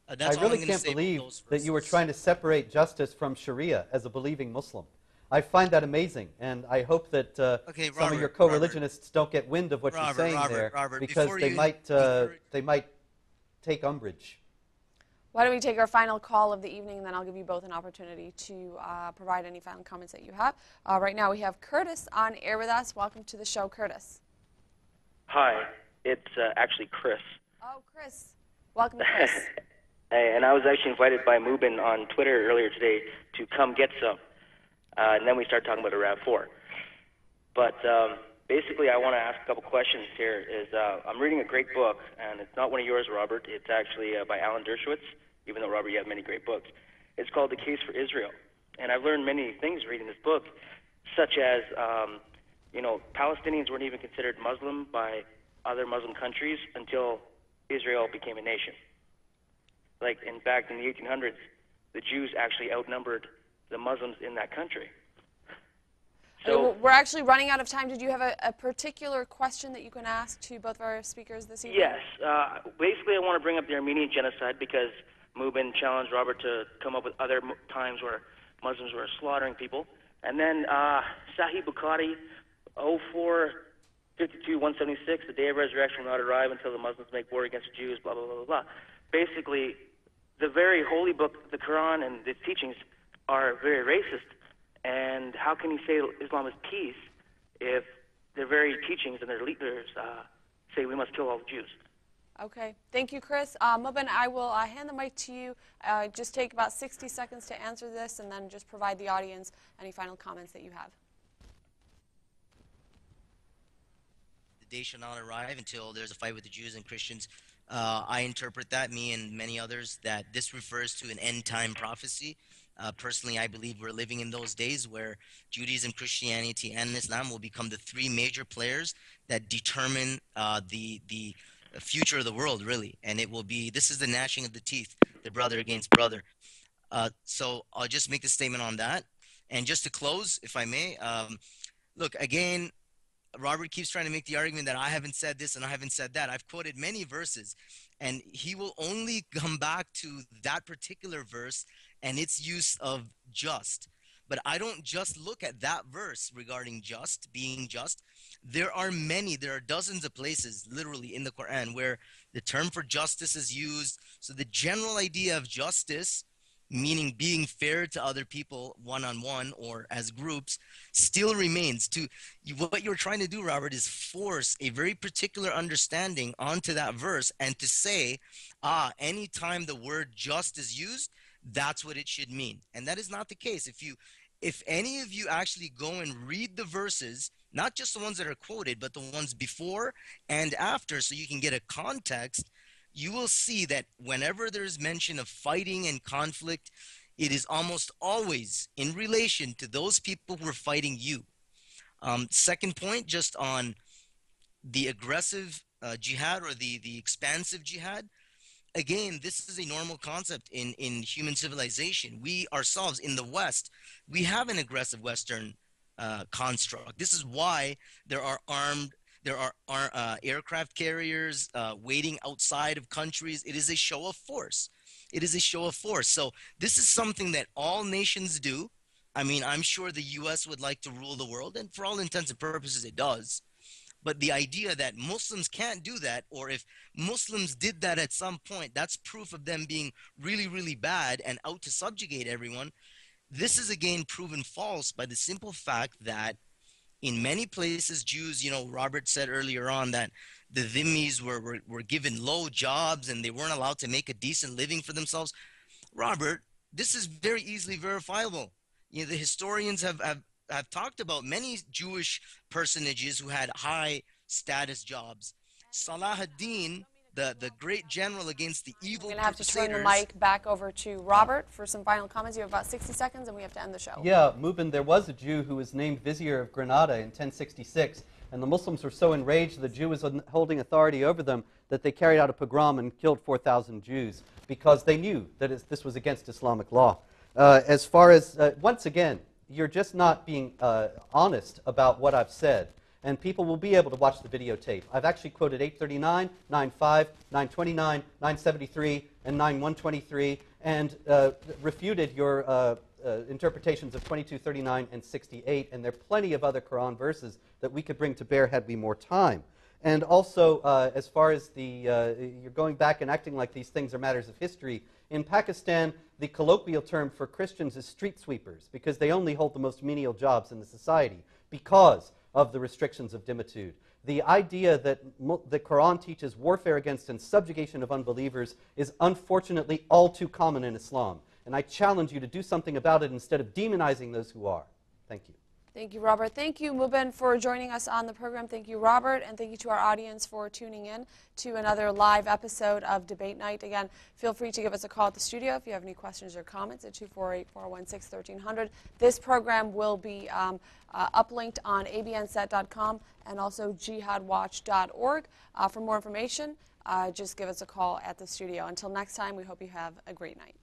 I that's all I'm really going to can't say about believe those that you were verses. trying to separate justice from Sharia as a believing Muslim. I find that amazing, and I hope that Okay, some of your Robert, co-religionists don't get wind of what you're saying there, because before they you, might take umbrage. Why don't we take our final call of the evening, and then I'll give you both an opportunity to provide any final comments that you have. Right now we have Curtis on air with us. Welcome to the show, Curtis. Hi, it's actually Chris. Oh, Chris. Welcome, Chris. Hey, and I was actually invited by Mubin on Twitter earlier today to come get some. And then we started talking about a RAV4. But basically, I want to ask a couple questions here. I'm reading a great book, and it's not one of yours, Robert. It's actually by Alan Dershowitz, even though, Robert, you have many great books. It's called The Case for Israel. And I've learned many things reading this book, such as, Palestinians weren't even considered Muslim by other Muslim countries until Israel became a nation. Like, in fact, in the 1800s, the Jews actually outnumbered the Muslims in that country. So we're actually running out of time. Did you have a particular question that you can ask to both of our speakers this evening? yes, basically I want to bring up the Armenian genocide because Mubin challenged Robert to come up with other times where Muslims were slaughtering people. And then Sahih Bukhari, 04-52-176, the day of resurrection will not arrive until the Muslims make war against the Jews, blah, blah, blah, blah, blah. Basically, the very holy book, the Quran, and its teachings are very racist. And how can you say Islam is peace if their very teachings and their leaders say we must kill all the Jews? Okay. Thank you, Chris. Mubin, I will hand the mic to you. Just take about 60 seconds to answer this, and then just provide the audience any final comments that you have. The day shall not arrive until there's a fight with the Jews and Christians. I interpret that, me and many others, that this refers to an end-time prophecy. Personally, I believe we're living in those days where Judaism, Christianity, and Islam will become the three major players that determine the future of the world, really. And it will be, this is the gnashing of the teeth, the brother against brother. So I'll just make the statement on that. And just to close, if I may, look, again, Robert keeps trying to make the argument that I haven't said this and I haven't said that. I've quoted many verses, and he will only come back to that particular verse and its use of just. But I don't just look at that verse regarding just, being just. There are dozens of places, literally, in the Quran where the term for justice is used. So the general idea of justice, meaning being fair to other people one-on-one or as groups, still remains. What you're trying to do, Robert, is force a very particular understanding onto that verse and to say, anytime the word just is used, that's what it should mean. And that is not the case. If any of you actually go and read the verses, not just the ones that are quoted, but the ones before and after, so you can get a context, you will see that whenever there's mention of fighting and conflict, it is almost always in relation to those people who are fighting you. Second point, just on the aggressive jihad or the expansive jihad. Again, this is a normal concept in human civilization. We ourselves in the West, we have an aggressive Western construct. This is why there are aircraft carriers waiting outside of countries. It is a show of force. It is a show of force. So this is something that all nations do. I mean, I'm sure the U.S. would like to rule the world, and for all intents and purposes, it does. But the idea that Muslims can't do that, or if Muslims did that at some point, that's proof of them being really, really bad and out to subjugate everyone. This is again proven false by the simple fact that in many places, Jews, Robert said earlier on that the dhimmis were given low jobs and they weren't allowed to make a decent living for themselves. Robert, this is very easily verifiable. The historians have talked about many Jewish personages who had high status jobs. Salah ad-Din, the great general against the evil We're going to have to turn the crusaders. mic back over to Robert for some final comments. You have about 60 seconds, and we have to end the show. Yeah, Mubin, there was a Jew who was named Vizier of Granada in 1066, and the Muslims were so enraged the Jew was holding authority over them that they carried out a pogrom and killed 4,000 Jews because they knew that this was against Islamic law. As far as, once again, you're just not being honest about what I've said. And people will be able to watch the videotape. I've actually quoted 839, 95, 929, 973, and 9123, and refuted your interpretations of 22, 39, and 68. And there are plenty of other Quran verses that we could bring to bear had we more time. And also, as far as you're going back and acting like these things are matters of history, in Pakistan, the colloquial term for Christians is street sweepers because they only hold the most menial jobs in the society because of the restrictions of dimitude. The idea that the Quran teaches warfare against and subjugation of unbelievers is unfortunately all too common in Islam. And I challenge you to do something about it instead of demonizing those who are. Thank you. Thank you, Robert. Thank you, Mubin, for joining us on the program. Thank you, Robert, and thank you to our audience for tuning in to another live episode of Debate Night. Again, feel free to give us a call at the studio if you have any questions or comments at 248-416-1300. This program will be uplinked on abnset.com and also jihadwatch.org. For more information, just give us a call at the studio. Until next time, we hope you have a great night.